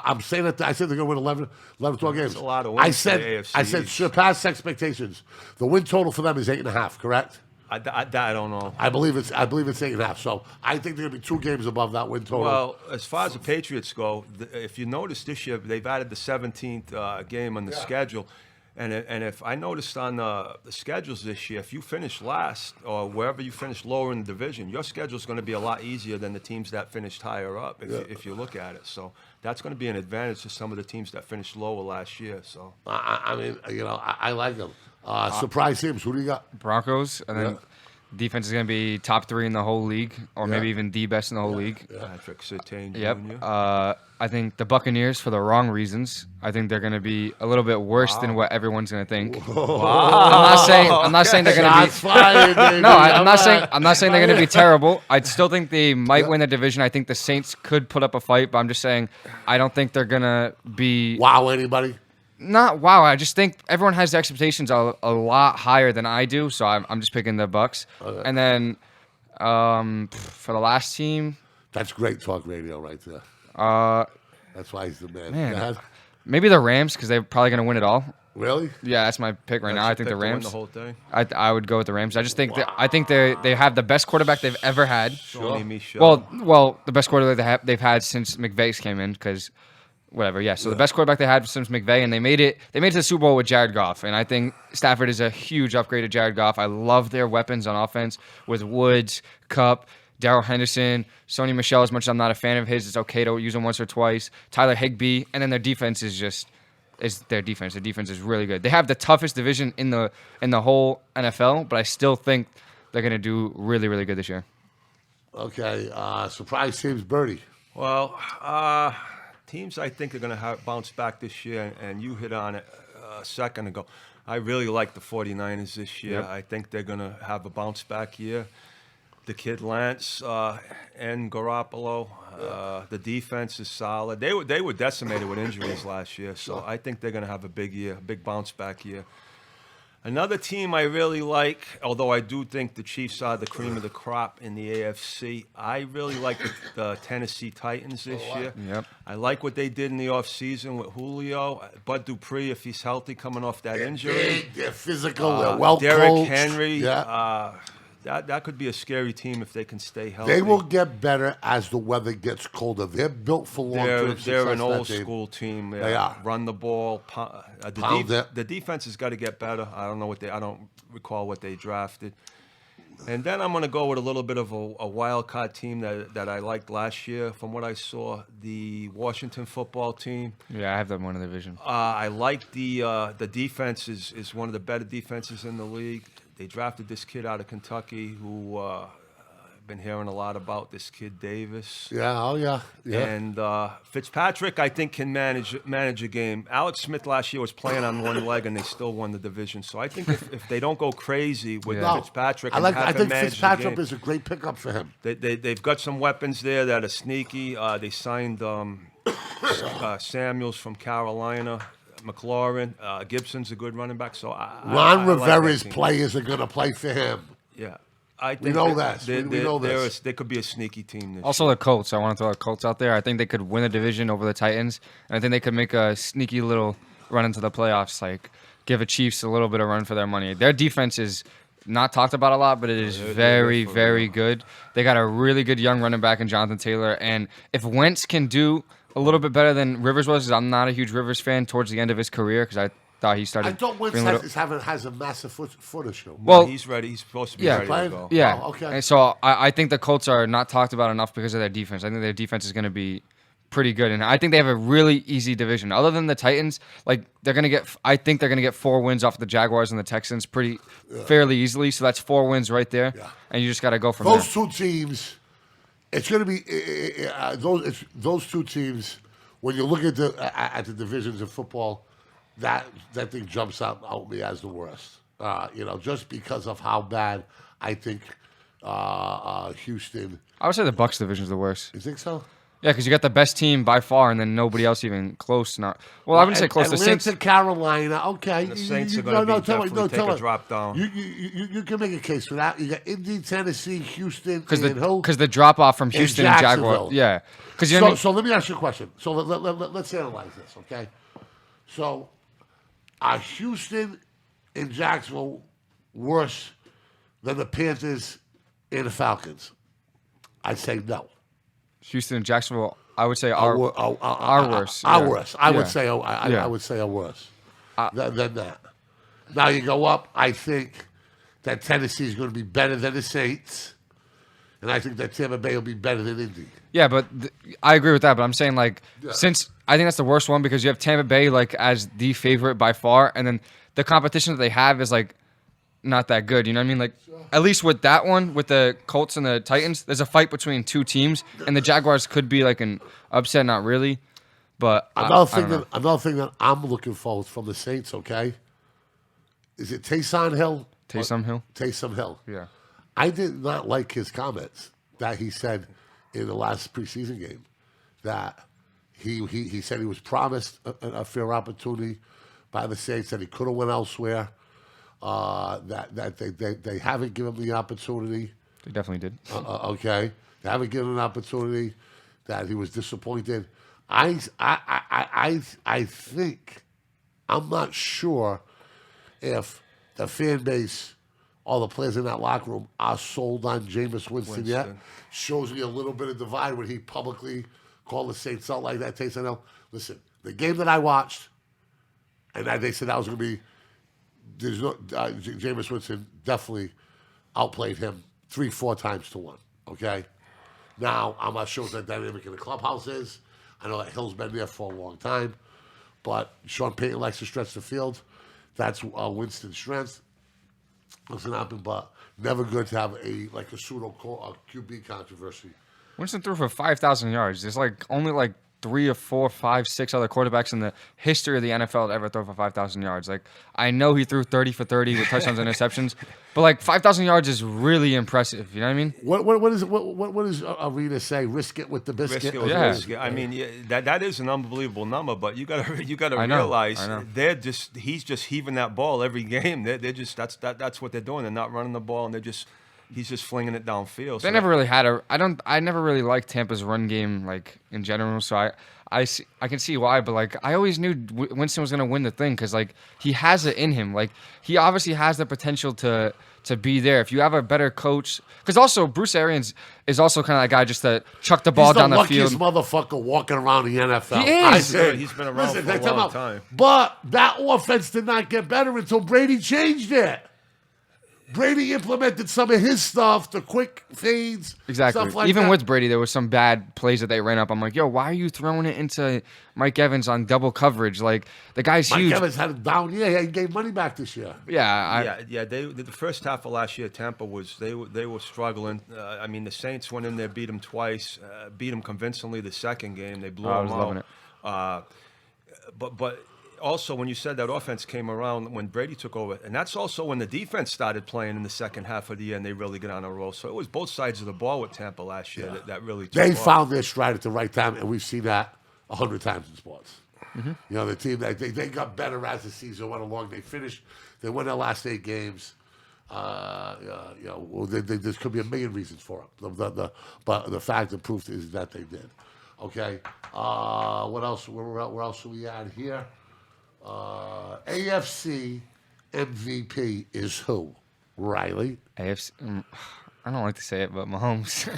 I'm saying that. I said they're going to win 11 or 12 games. That's a lot of wins I for the said. AFC I said East. surpass expectations. The win total for them is 8.5. Correct? I don't know. I believe it's 8.5. So I think they're going to be 2 games above that win total. Well, as far as the Patriots go, if you notice this year, they've added the 17th game on the schedule. And if I noticed on the schedules this year, if you finish last or wherever you finish lower in the division, your schedule is going to be a lot easier than the teams that finished higher up if you look at it. So that's going to be an advantage to some of the teams that finished lower last year. So I mean, I like them. Surprise teams. Who do you got? Broncos, and then defense is going to be top 3 in the whole league, or maybe even the best in the whole league. Patrick Surtain Yep. Jr. I think the Buccaneers, for the wrong reasons, I think they're going to be a little bit worse than what everyone's going to think. I'm not saying they're going to be. Shots fired, baby. No, I'm not saying they're going to be terrible. I still think they might win the division. I think the Saints could put up a fight, but I'm just saying I don't think they're going to be. Wow, anybody? Not wow. I just think everyone has the expectations a lot higher than I do, so I'm just picking the Bucks. Okay. And then for the last team, That's great talk radio right there. That's why he's the man. man, Go ahead. maybe the Rams because they're probably going to win it all. Really? Yeah, that's my pick right now. I think the Rams. The whole thing. I would go with the Rams. I just think they have the best quarterback they've ever had. Sure. Michel. Well, the best quarterback they've had since McVay came in because. Whatever, yeah. So the best quarterback they had since McVay, and they made it to the Super Bowl with Jared Goff. And I think Stafford is a huge upgrade to Jared Goff. I love their weapons on offense with Woods, Kupp, Darrell Henderson, Sony Michel. As much as I'm not a fan of his, it's okay to use him once or twice. Tyler Higbee, and then their defense is their defense. Their defense is really good. They have the toughest division in the whole NFL, but I still think they're going to do really, really good this year. Okay. Surprise teams, Birdie. Well, teams I think are going to bounce back this year, and you hit on it a second ago. I really like the 49ers this year. Yep. I think they're going to have a bounce back year. The kid Lance and Garoppolo, the defense is solid. They were decimated with injuries last year, so I think they're going to have a big year, a big bounce back year. Another team I really like, although I do think the Chiefs are the cream of the crop in the AFC, I really like the Tennessee Titans this year. Yep. I like what they did in the offseason with Julio. Bud Dupree, if he's healthy, coming off that injury. Big, they're physical, they're well Derrick coached. Henry. Yeah. That could be a scary team if they can stay healthy. They will get better as the weather gets colder. They're built for long-term success. They're an that old team. school team. They are. Run the ball. Pound it. The defense has got to get better. I don't recall what they drafted. And then I'm going to go with a little bit of a wild card team that I liked last year. From what I saw, the Washington football team. Yeah, I have them in the division. I like the defense is one of the better defenses in the league. They drafted this kid out of Kentucky who I've been hearing a lot about, this kid Davis. Yeah, oh yeah. And Fitzpatrick, I think, can manage a game. Alex Smith last year was playing on one leg, and they still won the division. So I think if they don't go crazy with Fitzpatrick, I think manage Fitzpatrick the game, is a great pickup for him. they've got some weapons there that are sneaky. They signed Samuels from Carolina. McLaurin, Gibson's a good running back. So Ron I Rivera's like that players are going to play for him. yeah, I think We know that. We know this. They could be a sneaky team this Also, year. the Colts. I want to throw the Colts out there. I think they could win the division over the Titans, and I think they could make a sneaky little run into the playoffs. Like give the Chiefs a little bit of run for their money. Their defense is not talked about a lot, but it is very, very good. They got a really good young running back in Jonathan Taylor, and if Wentz can do a little bit better than Rivers was, because I'm not a huge Rivers fan towards the end of his career, because I thought he started. I thought Wentz being a little- has a massive foot issue. Well, He's ready. He's supposed to be yeah. ready Playing? to go. Yeah. Oh, okay. And so I think the Colts are not talked about enough because of their defense. I think their defense is going to be pretty good, and I think they have a really easy division. Other than the Titans, like I think they're going to get 4 wins off the Jaguars and the Texans fairly easily. So that's 4 wins right there, and you just got to go from there. Those two teams, it's going to be those two teams. When you look at the divisions of football, that thing jumps out at me as the worst. Just because of how bad I think Houston. I would say the Bucs division is the worst. You think so? Yeah, because you got the best team by far, and then nobody else even close. I wouldn't say close. The Atlanta, Saints. Carolina. Okay, The Saints are going to definitely take a drop down. You can make a case for that. You got Indy, Tennessee, Houston, Because and who? the drop off from Houston and Jaguar. Jacksonville. Yeah. Because you know what I mean? So let me ask you a question. So let's analyze this, okay? So are Houston and Jacksonville worse than the Panthers and the Falcons? I'd say no. Houston and Jacksonville, I would say are worse. Are Yeah. worse. I would Yeah. say. I would say are worse than that. Now you go up. I think that Tennessee is going to be better than the Saints, and I think that Tampa Bay will be better than Indy. Yeah, but I agree with that. But I'm saying since I think that's the worst one because you have Tampa Bay as the favorite by far, and then the competition that they have is not that good. You know what I mean? At least with that one, with the Colts and the Titans, there's a fight between two teams, and the Jaguars could be an upset, not really. But Another thing that I'm looking for from the Saints, okay, is it Taysom Hill? Taysom Hill. Taysom Hill. Yeah. I did not like his comments that he said in the last preseason game that he said he was promised a fair opportunity by the Saints, that he could have went elsewhere. That they haven't given him the opportunity. They definitely did. Okay, they haven't given him an opportunity. That he was disappointed. I think, I'm not sure if the fan base, all the players in that locker room are sold on Jameis Winston yet. Shows me a little bit of divide when he publicly called the Saints out like that. Taysom Hill. Listen, the game that I watched, and they said that was going to be. There's no Jameis Winston definitely outplayed him 3-4 times to 1. Okay, now I'm not sure what that dynamic in the clubhouse is. I know that Hill's been there for a long time, but Sean Payton likes to stretch the field. That's Winston's strength. Doesn't happen, but never good to have a pseudo QB controversy. Winston threw for 5,000 yards. There's only 3 or 4, 5, 6 other quarterbacks in the history of the NFL to ever throw for 5,000 yards. Like, I know he threw 30 for 30 with touchdowns and interceptions, but like 5,000 yards is really impressive. You know what I mean? What does Arruda say? Risk it with the biscuit. Risk it with Yeah. the biscuit. I mean, that is an unbelievable number, but you gotta I know, realize I know. he's just heaving that ball every game. They're just that's what they're doing. They're not running the ball, and he's just flinging it downfield. They So never really had I never really liked Tampa's run game, like, in general, so I can see why, but like I always knew Winston was gonna win the thing because like he has it in him. Like he obviously has the potential to be there if you have a better coach. Because also Bruce Arians is also kind of that guy just to chuck the ball He's down the the field. luckiest motherfucker walking around the NFL. He is. I said, He's been around for a they long come out. time. But that offense did not get better until Brady changed it. Brady implemented some of his stuff, the quick fades, Exactly. stuff like Even that. with Brady, there was some bad plays that they ran up. I'm like, yo, why are you throwing it into Mike Evans on double coverage? Like the guy's Mike huge. Evans had a down year. He gave money back this year. Yeah, The first half of last year, Tampa they were struggling. I mean, the Saints went in there, beat them twice, beat them convincingly the second game. They blew I them was out. loving it. But also when you said that offense came around when Brady took over, and that's also when the defense started playing in the second half of the year, and they really got on a roll. So it was both sides of the ball with Tampa last year that really took They off. found their stride at the right time, and we've seen that 100 times in sports. You know, the team, they got better as the season went along. They won their last 8 games. You know, there could be a million reasons for it. But the fact and proof is that they did. Okay. What else? Where else are we at here? AFC MVP is who? Riley. AFC. I don't like to say it, but Mahomes.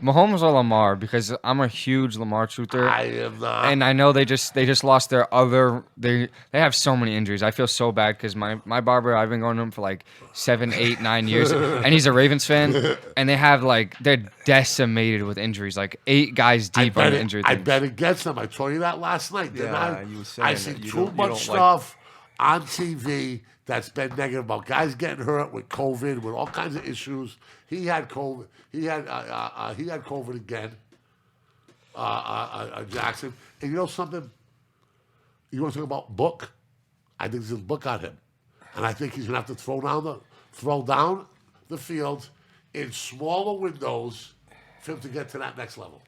Mahomes or Lamar, because I'm a huge Lamar truther. I am not. And I know they just lost their other. They have so many injuries. I feel so bad because my barber, I've been going to him for like 7, 8, 9 years, and he's a Ravens fan. And they have they're decimated with injuries, like 8 guys deep on the injury. I bet against them. I told you that last night, didn't I? You were saying I that see you too don't- you much don't stuff on TV that's been negative about guys getting hurt with COVID, with all kinds of issues. He had COVID. He had COVID again. Jackson. And you know something? You want to talk about book? I think there's a book on him, and I think he's gonna have to throw down the field in smaller windows for him to get to that next level.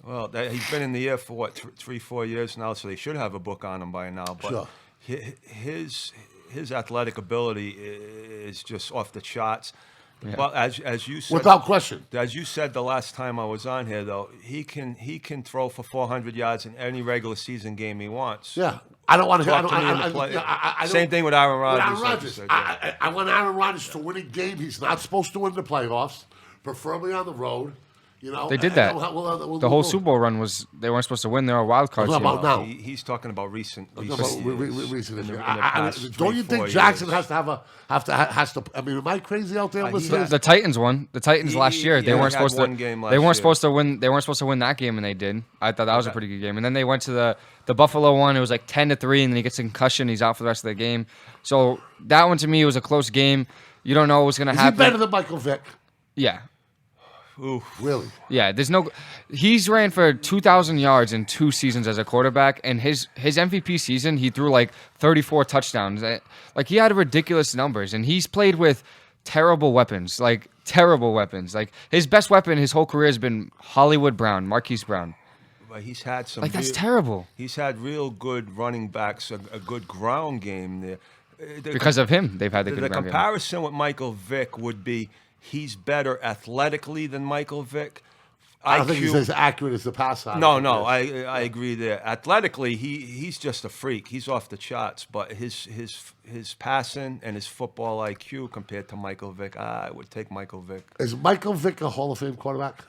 Well, he's been in the air for what 3, 4 years now, so they should have a book on him by now. But Sure. his athletic ability is just off the charts. Yeah. But as you said, Without question. as you said the last time I was on here, though, he can throw for 400 yards in any regular season game he wants. Yeah. I don't want to. Talk to me in the play- Same thing with Aaron Rodgers. Aaron like you Rodgers. said, yeah. I want Aaron Rodgers to win a game he's not supposed to win in the playoffs, preferably on the road. You know, They did that. The whole Super Bowl run was they weren't supposed to win. They were a wild card What team. about now? He's talking about recent Recent years. issues. In the I past don't 3, you think 4 Jackson years. has to? I mean, am I crazy out there he listening? has- The Titans won. The Titans last year. They yeah, weren't he had supposed one to. game last They weren't year. supposed to win. They weren't supposed to win that game, and they did. I thought that was a pretty good game. And then they went to the Buffalo one. It was like 10-3, and then he gets a concussion. He's out for the rest of the game. So that one to me was a close game. You don't know what's gonna Is he happen. better than Michael Vick? Yeah. Really? Yeah, he's ran for 2,000 yards in 2 seasons as a quarterback, and his MVP season, he threw like 34 touchdowns. Like, he had ridiculous numbers, and he's played with terrible weapons, like terrible weapons. Like, his best weapon his whole career has been Hollywood Brown, Marquise Brown. But he's had some. Like, that's terrible. He's had real good running backs, a good ground game there. Because of him, they've had the good The ground game. comparison with Michael Vick would be he's better athletically than Michael Vick. I don't think he's IQ as accurate as the passer. No, I agree there. Athletically, he's just a freak. He's off the charts. But his passing and his football IQ compared to Michael Vick, I would take Michael Vick. Is Michael Vick a Hall of Fame quarterback?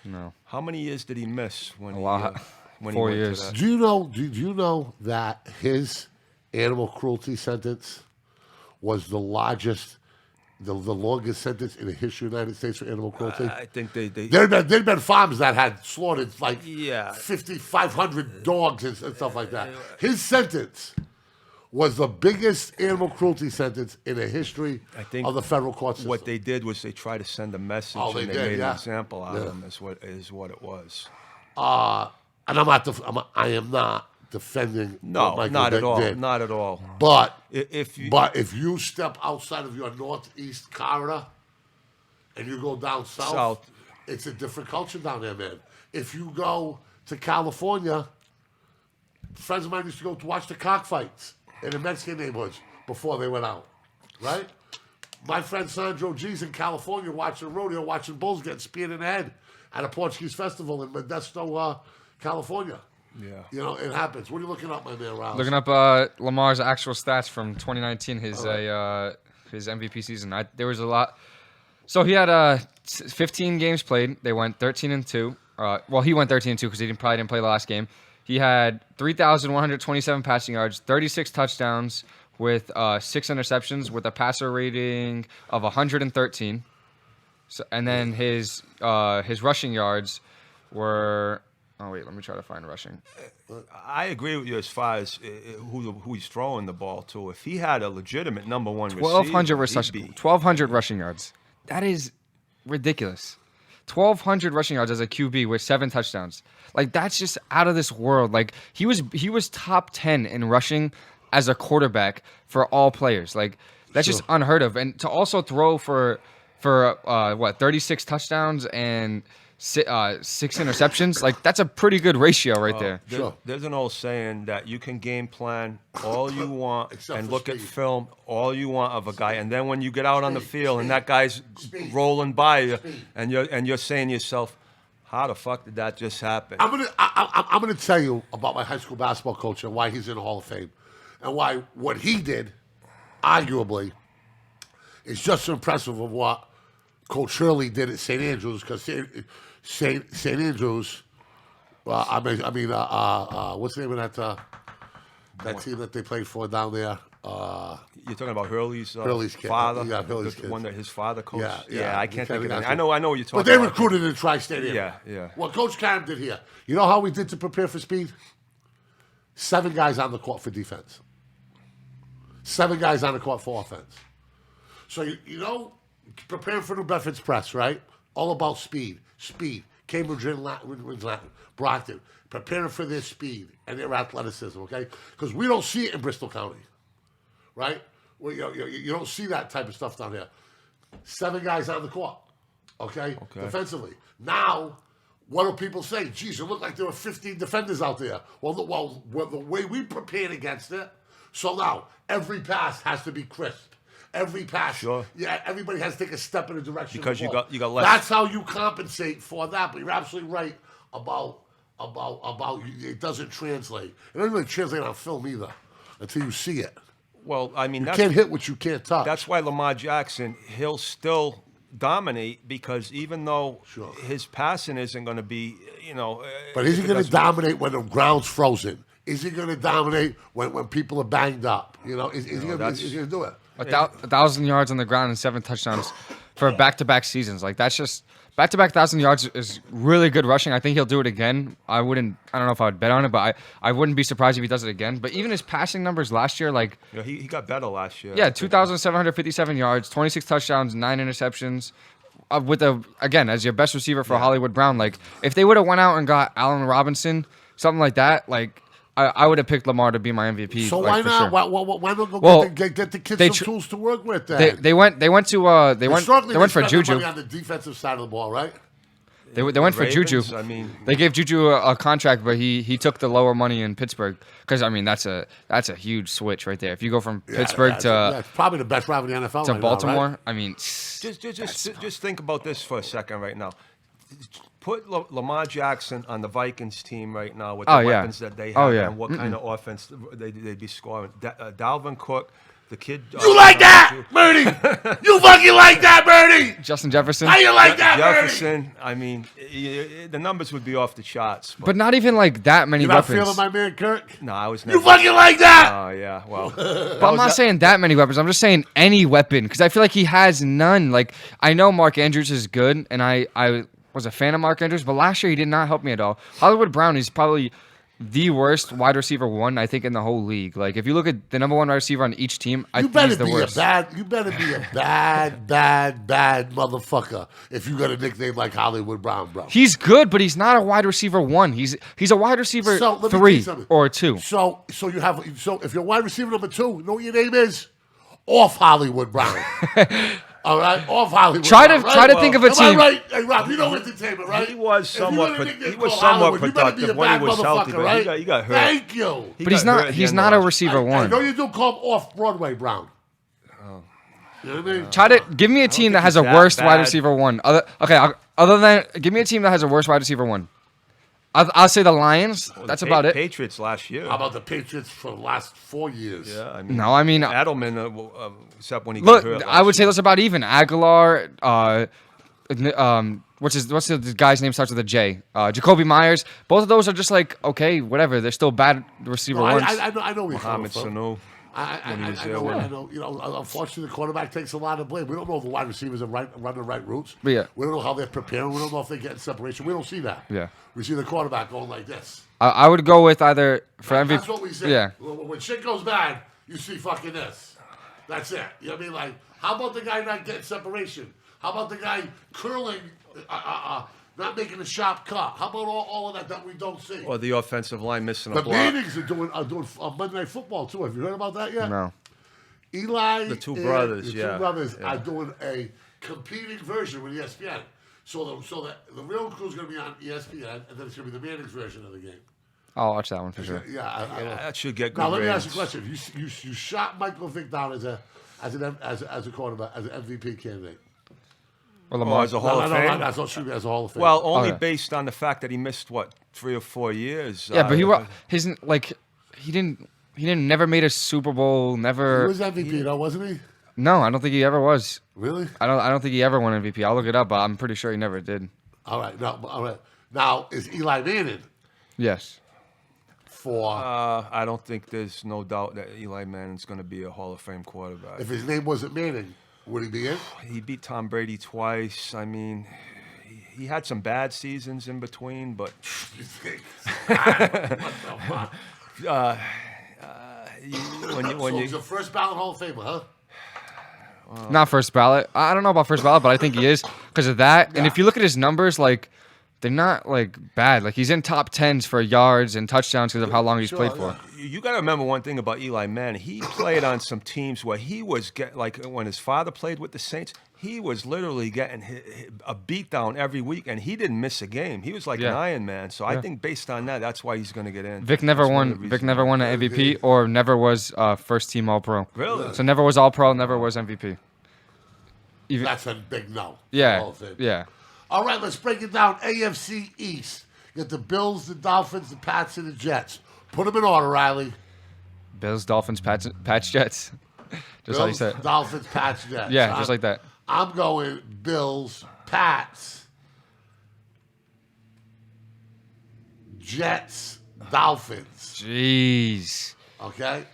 No. How many years did he miss when A lot. when 4 he went years. to that? Do you know that his animal cruelty sentence was the largest, the longest sentence in the history of the United States for animal cruelty? I think they There'd been farms that had slaughtered like Yeah. 500 dogs and stuff like that. His sentence was the biggest animal cruelty sentence in the history think of the federal court system. what they did was they tried to send a message Oh, they and they did, made yeah. an example out Yeah. of him. Is what it was. And I am not defending No, what Michael not Vick at all. did. Not at all. But If you, if you step outside of your northeast corridor and you go down south, it's a different culture down there, man. If you go to California, friends of mine used to go to watch the cockfights in the Mexican neighborhoods before they went out, right? My friend Sandro G's in California watching rodeo, watching bulls getting speared in the head at a Portuguese festival in Modesto, California. Yeah. You know, it happens. What are you looking up, my man, Rouse? Looking up Lamar's actual stats from 2019, his MVP season. There was a lot. So he had 15 games played. They went 13-2. Well, he went 13-2 because he probably didn't play the last game. He had 3,127 passing yards, 36 touchdowns with 6 interceptions with a passer rating of 113. So, and then his rushing yards were. Oh wait, let me try to find rushing. I agree with you as far as who he's throwing the ball to. If he had a legitimate number one 1,200 receiver, 1,200 rushing yards. That is ridiculous. 1,200 rushing yards as a QB with 7 touchdowns. Like that's just out of this world. Like he was top 10 in rushing as a quarterback for all players. Like that's just unheard of. And to also throw for 36 touchdowns and 6 interceptions, like that's a pretty good ratio right there. There's an old saying that you can game plan all you want Except and for look at speed. film all you want of a guy, and then when you get out on the field and that guy's rolling by you, and you're saying to yourself, how the fuck did that just happen? I'm gonna tell you about my high school basketball coach and why he's in the Hall of Fame, and why what he did, arguably, is just impressive of what Coach Shirley did at St. Andrews, because St. Andrews, what's the name of that team that they played for down there? You're talking about Hurley's kid. father, Yeah, Hurley's the kid. one that his father coached. Yeah. I can't think of Lieutenant that. I know what you're talking But they about. recruited in Tri-State area. Yeah. What Coach Karam did here. You know how we did to prepare for speed? 7 guys on the court for defense. 7 guys on the court for offense. So, you know, preparing for New Bedford's press, right? All about speed. Cambridge and Brockton. Preparing for their speed and their athleticism, okay? Because we don't see it in Bristol County, right? Well, you don't see that type of stuff down here. 7 guys on the court, okay? Defensively. Now, what do people say? Geez, it looked like there were 15 defenders out there. Well, the way we prepared against it, so now every pass has to be crisp. Every pass, yeah, everybody has to take a step in the direction because of the ball. you got less. That's how you compensate for that. But you're absolutely right about it doesn't translate. It doesn't really translate on film either until you see it. Well, I mean, You can't hit what you can't touch. That's why Lamar Jackson, he'll still dominate, because even though his passing isn't going to be, But is he going to dominate when the ground's frozen? Is he going to dominate when people are banged up? Is he going to do it? 1,000 yards on the ground and 7 touchdowns for back-to-back seasons. Like that's just back-to-back 1,000 yards is really good rushing. I think he'll do it again. I don't know if I would bet on it, but I wouldn't be surprised if he does it again. But even his passing numbers last year, like he got better last year. Yeah, 2,757 yards, 26 touchdowns, 9 interceptions. As your best receiver for Hollywood Brown. Like if they would have went out and got Allen Robinson, something like that, like. I would have picked Lamar to be my MVP. So why not? Sure. Why not go get the kids some tools to work with? Then they went for Juju. Money on the defensive side of the ball, right? They went for Juju. I mean, they gave Juju a contract, but he took the lower money in Pittsburgh because that's a huge switch right there. If you go from Pittsburgh to it's probably the best route in the NFL to right Baltimore, now, right? I mean, just think about this for a second right now. Put Lamar Jackson on the Vikings team right now with the weapons that they have and what kind of offense they'd be scoring. Dalvin Cook, the kid. You like that, Birdie? You fucking like that, Birdie? Justin Jefferson. How you like that, Jefferson? Birdie? I mean, the numbers would be off the charts. But not even like that many You're not weapons. feeling my man Kirk? No, I was never. You fucking like that? Oh, yeah, well. But I'm not saying that many weapons. I'm just saying any weapon because I feel like he has none. Like I know Mark Andrews is good, and I was a fan of Mark Andrews, but last year he did not help me at all. Hollywood Brown is probably the worst wide receiver one, I think, in the whole league. Like, if you look at the number one wide receiver on each team, I You think he's better the be worst. you better be a bad motherfucker if you got a nickname like Hollywood Brown, bro. He's good, but he's not a wide receiver one. He's a wide receiver So let me tell you 3 something. or 2. So if you're wide receiver number 2, you know what your name is? Off Hollywood Brown. All right, off Hollywood. Try Brown, to right? try to think of a Am I team. right? Hey, Rob, you know entertainment, right? He was If you somewhat got a nickname he was called somewhat Hollywood, you better be a productive when he bad was healthy, motherfucker, but right? he got hurt. Thank you. But he's not. He's not a receiver I one. know you do call him off Broadway Brown. You know what I mean? Try to give me a team that think has a he's that worst wide bad. receiver one. Other than give me a team that has a worst wide receiver one. I'll say the Lions. That's about it. Patriots last year. How about the Patriots for the last 4 years? Yeah, I mean, No, I mean, Edelman, except when he look, got hurt. I would last say year. that's about even. Aguilar, what's the guy's name starts with a J? Jacoby Myers. Both of those are just like okay, whatever. They're still bad receiver No, ones. I know where you're coming Mohamed from. Sanu. I know. You know, unfortunately, the quarterback takes a lot of blame. We don't know if the wide receivers are run the right routes. Yeah. We don't know how they're preparing. We don't know if they're getting separation. We don't see that. Yeah. We see the quarterback going like this. I would go with either for MVP. That's what we say. Yeah. When shit goes bad, you see fucking this. That's it. You know what I mean? Like, how about the guy not getting separation? How about the guy curling, not making a sharp cut? How about all of that we don't see? Or the offensive line missing a The block. Mannings are doing Monday Night Football too. Have you heard about that yet? No. Eli, The two and brothers, the two yeah. brothers Yeah. are doing a competing version with ESPN. So the real crew's going to be on ESPN, and then it's going to be the Manning's version of the game. I'll watch that one for sure. Yeah, That should get good now let me ask ratings. you a question: You shot Michael Vick down as a quarterback, as an MVP candidate. Or Oh, Lamar. as a Hall of No, Fame? that's not true. As a Hall of Fame. Well, only Okay. based on the fact that he missed, 3 or 4 years. Yeah, but he never made a Super Bowl. he Never. was MVP, though, wasn't he? No, I don't think he ever was. Really? I don't think he ever won MVP. I'll look it up, but I'm pretty sure he never did. All right. Now is Eli Manning Yes. for? I don't think there's no doubt that Eli Manning's going to be a Hall of Fame quarterback. If his name wasn't Manning, would he be in? He beat Tom Brady twice. I mean, he had some bad seasons in between, but What the fuck? when So you he's a first ballot Hall of Famer, huh? Not first ballot. I don't know about first ballot, but I think he is because of that. And Yeah. if you look at his numbers, like they're not like bad. Like he's in top 10s for yards and touchdowns because of how long he's Sure, played yeah. for. You got to remember one thing about Eli Manning. He played on some teams where he was like when his father played with the Saints, he was literally getting a beat down every week, and he didn't miss a game. He was like an Yeah. Iron Man. So I Yeah. think based on that, that's why he's going to get in. Vic never That's one won. of the Vic reasons. never won an MVP or never was first team All Pro. Really? So never was All Pro, never was MVP. Even That's a big no. Hall yeah, of Fame. yeah. All right, let's break it down. AFC East. You got the Bills, the Dolphins, the Pats, and the Jets. Put them in order, Riley. Bills, Dolphins, Pats, Jets. Just how you Bills, said. Dolphins, Pats, Jets. Yeah, just like that. I'm going Bills, Pats, Jets, Dolphins. Jeez. Okay?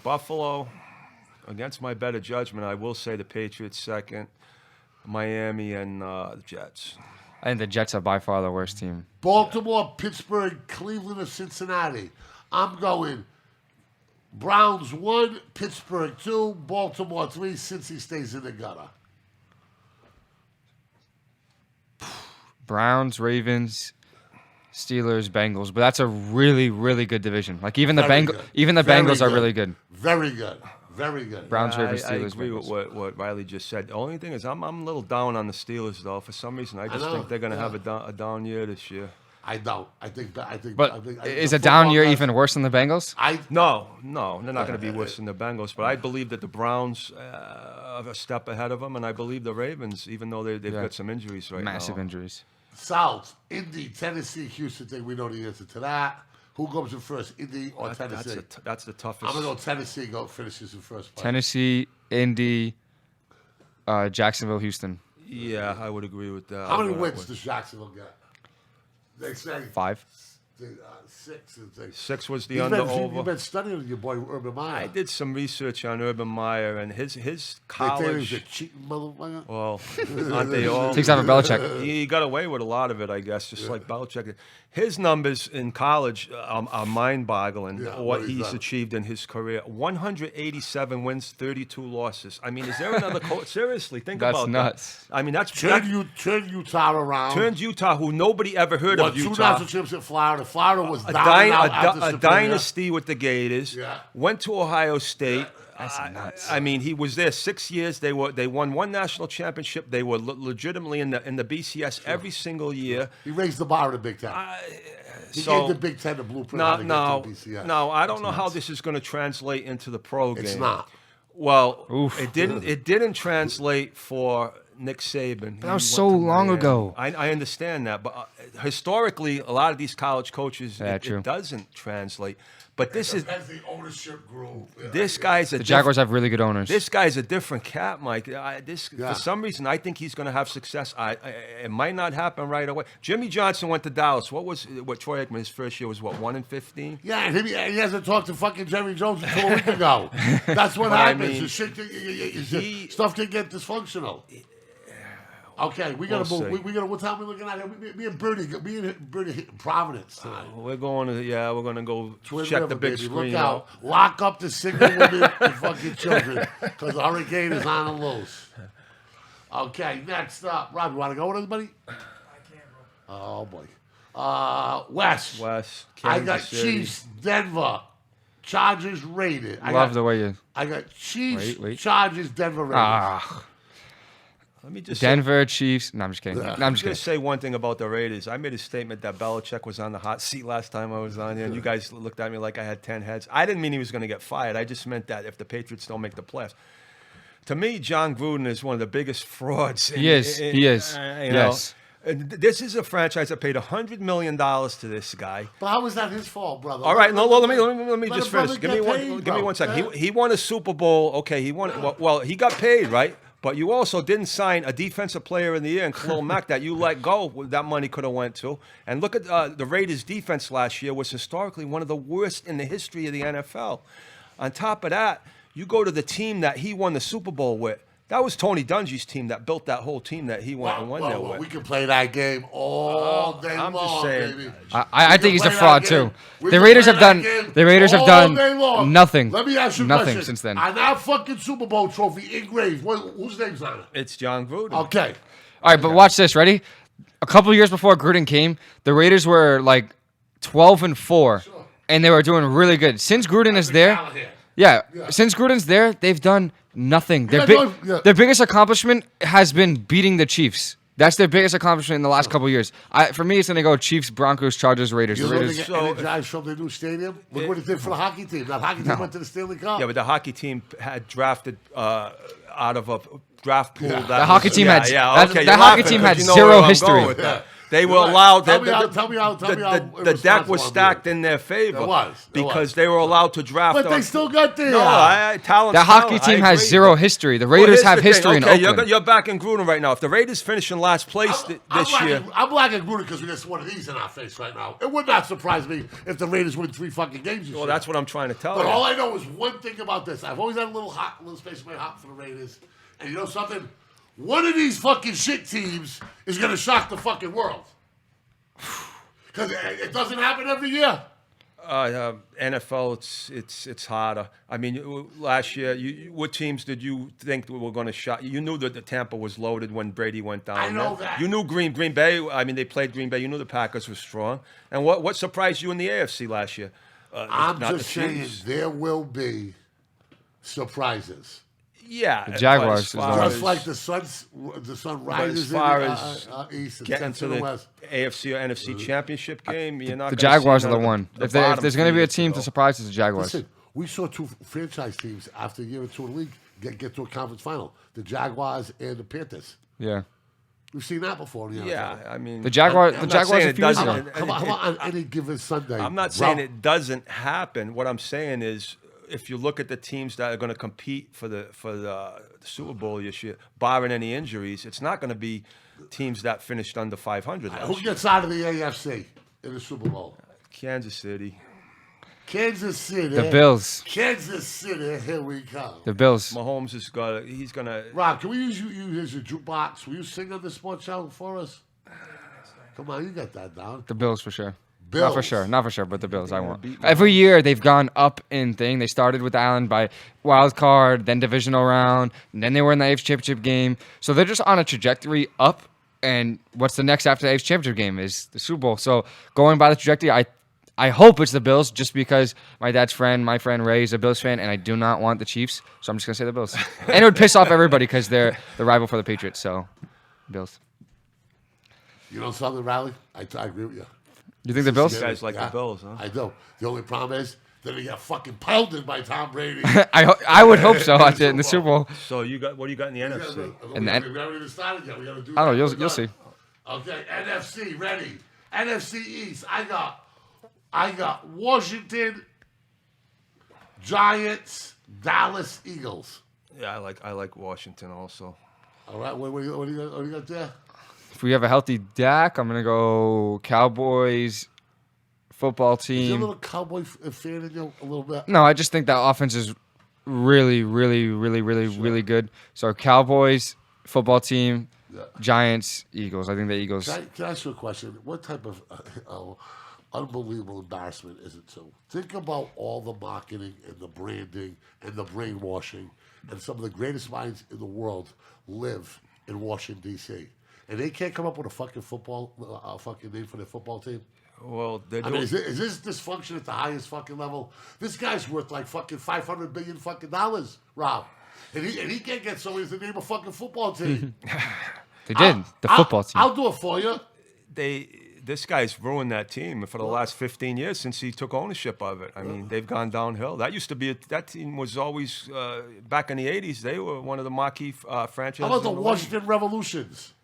Buffalo, against my better judgment, I will say the Patriots second, Miami, and the Jets. I think the Jets are by far the worst team. Baltimore, Pittsburgh, Cleveland, or Cincinnati. I'm going Browns 1, Pittsburgh 2, Baltimore 3, since he stays in the gutter. Browns, Ravens, Steelers, Bengals. But that's a really, really good division. Like even the Very Bengals, good. even the Very Bengals are good. really good. Very good. Very good. Browns, I, Ravens, I Steelers, agree with Bengals. what Riley just said. The only thing is I'm a little down on the Steelers, though. For some reason, I just know, think they're going to yeah. have a down year this year. I don't. I think. But I think is the a down football year guys- even worse than the Bengals? No, they're not going to be worse than the Bengals. But I believe that the Browns are a step ahead of them, and I believe the Ravens, even though they've Yeah. got some injuries right now. Massive injuries. South, Indy, Tennessee, Houston. Think we know the answer to that. Who goes in first, Indy or Tennessee? That's the toughest. I'm gonna go Tennessee. Finishes in first place. Tennessee, Indy, Jacksonville, Houston. Yeah, I would agree with that. How many I'll go that wins way. does Jacksonville get? They say 5. 6 is the 6 was the You've under-over. You've been studying your boy Urban Meyer. I did some research on Urban Meyer and his They think college. he's a cheating motherfucker. Well, aren't they all? Takes after Belichick. He got away with a lot of it, I guess, just like Belichick. His numbers in college are mind-boggling. Yeah, what what he's he's done. achieved in his career: 187 wins, 32 losses. I mean, is there another coach? Seriously, think That's about nuts. that. I mean, that's Turn Utah around. turned Utah, who nobody ever heard Won of 2 Utah. national championships in Florida. Florida was A, down and out after a Superior. dynasty with the Gators. Yeah. Went to Ohio State. That's nuts. I mean, he was there 6 years. They won 1 national championship. They were legitimately in the BCS every single year. He raised the bar in the Big Ten. He So gave the Big Ten the blueprint how to get to the BCS. no, I don't know how this is going to translate into the pro game. It's not. Well, Oof. it didn't translate for Nick Saban. That was so long ago. I understand that, but historically, a lot of these college coaches, Yeah, it true. doesn't translate. But this is As the ownership grew. this guy's a The Jaguars have really good owners. This guy's a different cat, Mike. Yeah. For some reason, I think he's going to have success. It might not happen right away. Jimmy Johnson went to Dallas. What Troy Aikman, his first year was 1-15. Yeah, and he hasn't talked to fucking Jerry Jones until a week ago. That's what But I happens. mean, The shit, stuff can get dysfunctional. Okay, we gotta We'll move. see. We gotta. What time we looking at here? Me and Birdie hit Providence tonight. We're going to go Twin check River, the big baby. screen Look out! out. Lock up the single women and fucking children, because the hurricane is on the loose. Okay, next up, Rob, you want to go with everybody? I can't, bro. Oh boy, Wes. Wes, I Kansas got City. Chiefs, Denver, Chargers, Raiders. Love the way you. I got Chiefs, Wait. Chargers, Denver, Raiders. Ah, Let me just Denver Chiefs. No, I'm just kidding. No, I'm just kidding. say one thing about the Raiders. I made a statement that Belichick was on the hot seat last time I was on here, and you guys looked at me like I had 10 heads. I didn't mean he was going to get fired. I just meant that if the Patriots don't make the playoffs. To me, John Gruden is one of the biggest frauds. He is. He is. Yes. And this is a franchise that paid $100 million to this guy. But how was that his fault, brother? All right, no, let me Let just a brother finish. Give me get one. paid, Give me bro. 1 second. Yeah. He won a Super Bowl. Okay, he won. Well, he got paid, right? But you also didn't sign a defensive player in the year in Khalil Mack that you let go. That money could have went to. And look at the Raiders' defense last year was historically one of the worst in the history of the NFL. On top of that, you go to the team that he won the Super Bowl with. That was Tony Dungy's team that built that whole team that he went and won there with. We can play that game all day I'm long, just saying. baby. I We think he's can a play fraud that too. game. We The can Raiders play have that done. game The Raiders have all done day long. nothing. Let me ask you a Nothing question. since then. On that fucking Super Bowl trophy engraved, whose name's on it? It's John Gruden. Okay. All right, but watch this. Ready? A couple years before Gruden came, the Raiders were like 12-4, and they were doing really good. Since Gruden is there, yeah. Since Gruden's there, they've done nothing. Their their biggest accomplishment has been beating the Chiefs. That's their biggest accomplishment in the last couple of years. For me, it's going to go Chiefs, Broncos, Chargers, Raiders. You The know they Raiders. get energized from the new stadium? Look what it did for the hockey team. That hockey team went to the Stanley Cup. Yeah, but the hockey team had drafted out of a draft pool. Yeah. That The hockey team had- yeah, that- okay, that you're hockey laughing team 'cause had you know zero where I'm history. going with that. They were You're right. allowed. Tell me how the deck irresponsible was I'm stacked being. in their favor It was. because they were allowed to draft. But they still got there. No, talent. The hockey team has zero history. The Raiders have history in Oakland. You're back in Gruden right now. If the Raiders finish in last place this year, I'm black and Gruden because we got one of these in our face right now. It would not surprise me if the Raiders win 3 fucking games this well, year. that's what I'm trying to tell But you. all I know is one thing about this. I've always had a little space in my heart for the Raiders. And you know something? One of these fucking shit teams is going to shock the fucking world. Because it doesn't happen every year. NFL, it's harder. I mean, last year, what teams did you think were going to shock? You knew that the Tampa was loaded when Brady went down. I know there. that. You knew Green Bay. I mean, they played Green Bay. You knew the Packers were strong. And what surprised you in the AFC last year? I'm not just the saying Chiefs. there will be surprises. Yeah, The Jaguars as is far the as- Just like the sun rises as far in as the east and getting sets to in the the west. AFC or NFC championship game, you're not. The gonna see Jaguars are none the of one. the If bottom there's going to be a feeders, team though. to surprise, it's the Jaguars. Listen, we saw 2 franchise teams after a year or 2 in the league get to a conference final. The Jaguars and the Panthers. Yeah. We've seen that before in the NFL. Yeah, I mean, The Jaguars. I'm The not Jaguars saying a it few years doesn't- ago. How about on any given Sunday? I'm not saying it doesn't happen. What I'm saying is, if you look at the teams that are going to compete for the Super Bowl this year, barring any injuries, it's not going to be teams that finished under 500 Who last year. gets out of the AFC in the Super Bowl? Kansas City. Kansas City. The Bills. Kansas City, here we come. The Bills. Mahomes has got. He's gonna. Rob, can we use you as your jukebox? Will you sing on the sports show for us? Come on, you got that down. The Bills for sure. Bills. Not for sure, but the Bills I want. Every year they've gone up in thing. They started with Allen by wild card, then divisional round, and then they were in the AFC Championship game. So they're just on a trajectory up. And what's the next after the AFC Championship game is the Super Bowl. So going by the trajectory, I hope it's the Bills just because my friend Ray is a Bills fan, and I do not want the Chiefs. So I'm just gonna say the Bills. And it would piss off everybody because they're the rival for the Patriots. So Bills. You know something, Riley? I agree with you. You think the Bills? You guys like the Bills, huh? I do. The only problem is that they got fucking pounded by Tom Brady. I would hope so in the Super Bowl. So you got what do you got in the NFC? And we then- haven't even started yet. We got to do. I don't know. that. You'll see. Okay, NFC ready. NFC East. I got Washington, Giants, Dallas, Eagles. Yeah, I like Washington also. All right, what do you got there? If we have a healthy Dak, I'm gonna go Cowboys football Is there a team. little Cowboy fan in you a little bit? No, I just think that offense is really good. So Cowboys football team, Yeah. Giants, Eagles. I think the Eagles. Can I ask you a question? What type of unbelievable embarrassment is it to think about all the marketing and the branding and the brainwashing, and some of the greatest minds in the world live in Washington D.C. and they can't come up with a fucking fucking name for their football team? Well, they're I doing. mean, is this dysfunction at the highest fucking level? This guy's worth like fucking $500 billion fucking dollars, Rob, and he can't get somebody to name a fucking football team. They did the football team. I'll do it for you. This guy's ruined that team for the last 15 years since he took ownership of it. I mean, they've gone downhill. That used to be that team was always back in the 80s. They were one of the marquee franchises. How about the in league. Washington Revolutions?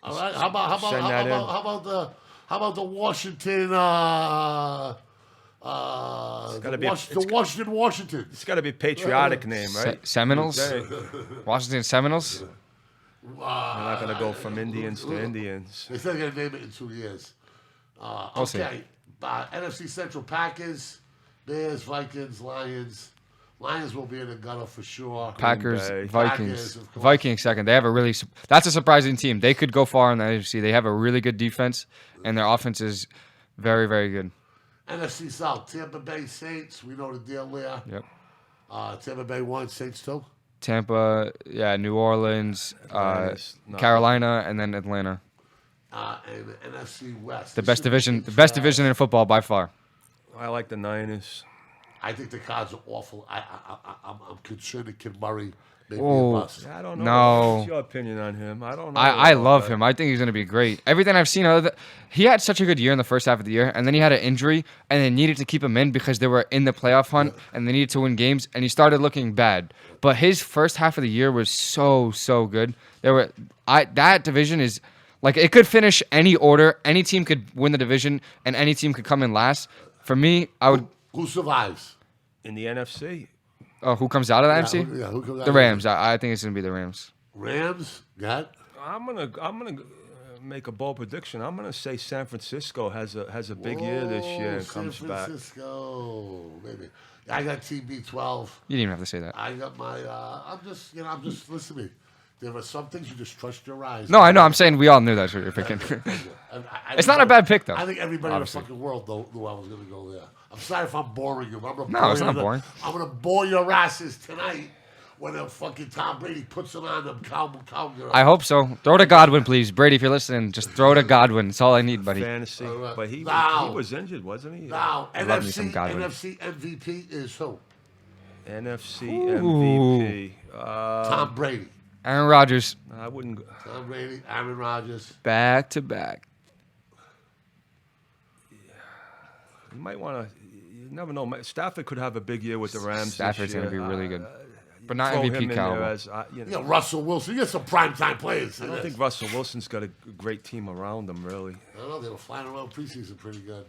All right. How about the Washington? The Washington Washingtons. It's got to be a patriotic name, right? Seminoles, Okay. Washington Seminoles. They're not going to go from Indians to Indians. They said they're gonna name it in 2 years. see. Okay. NFC Central: Packers, Bears, Vikings, Lions. Lions will be in the gutter for sure. Packers, Bay. Vikings, Packers, of course. Vikings second. They have a really that's a surprising team. They could go far in the AFC. They have a really good defense, and their offense is very, very good. NFC South: Tampa Bay Saints. We know the deal there. Yep. Tampa Bay won. Saints too. Tampa, New Orleans, Atlanta's not- Carolina, and then Atlanta. And the NFC West. The This best should be division, the trash. best division in football by far. I like the Niners. I think the Cards are awful. I'm concerned that Kid Murray may be a Oh. bust. I don't know. No. What's your opinion on him? I don't know. I about love that. him. I think he's going to be great. Everything I've seen, he had such a good year in the first half of the year, and then he had an injury, and they needed to keep him in because they were in the playoff hunt, and they needed to win games, and he started looking bad. But his first half of the year was so good. That division is like it could finish any order. Any team could win the division, and any team could come in last. For me, I would. Who survives? In the NFC, Who comes out of the NFC? Who comes out The of Rams. I think it's going to be the Rams. Rams. Got. I'm gonna make a bold prediction. I'm gonna say San Francisco has a big year this year and San comes back. Francisco, maybe. I got TB12. You didn't even have to say that. I got my. I'm just listen to me. There are some things you just trust your eyes. No, I know. I'm saying we all knew that's what you're picking. It's not a bad pick, though. I think everybody Obviously. in the fucking world knew I was going to go there. I'm sorry if I'm boring you. But I'm gonna No, bore it's you not to- boring. I'm going to bore your asses tonight when the fucking Tom Brady puts them on them cow. I hope so. Throw to Godwin, please. Brady, if you're listening, just throw to Godwin. That's all I need, buddy. Fantasy, right. but he Now- was injured, wasn't he? Now, love me some Godwin. NFC MVP is who? NFC MVP. Tom Brady. Aaron Rodgers, I wouldn't. Tom Brady, Aaron Rodgers. back to back. You might want to. You never know. Stafford could have a big year with the Rams. Stafford's going to be really good. But not throw him MVP in there caliber. as, You got Russell Wilson. You got some primetime players. I don't think Russell Wilson's got a great team around him, really. I don't know. They were flying around preseason pretty good.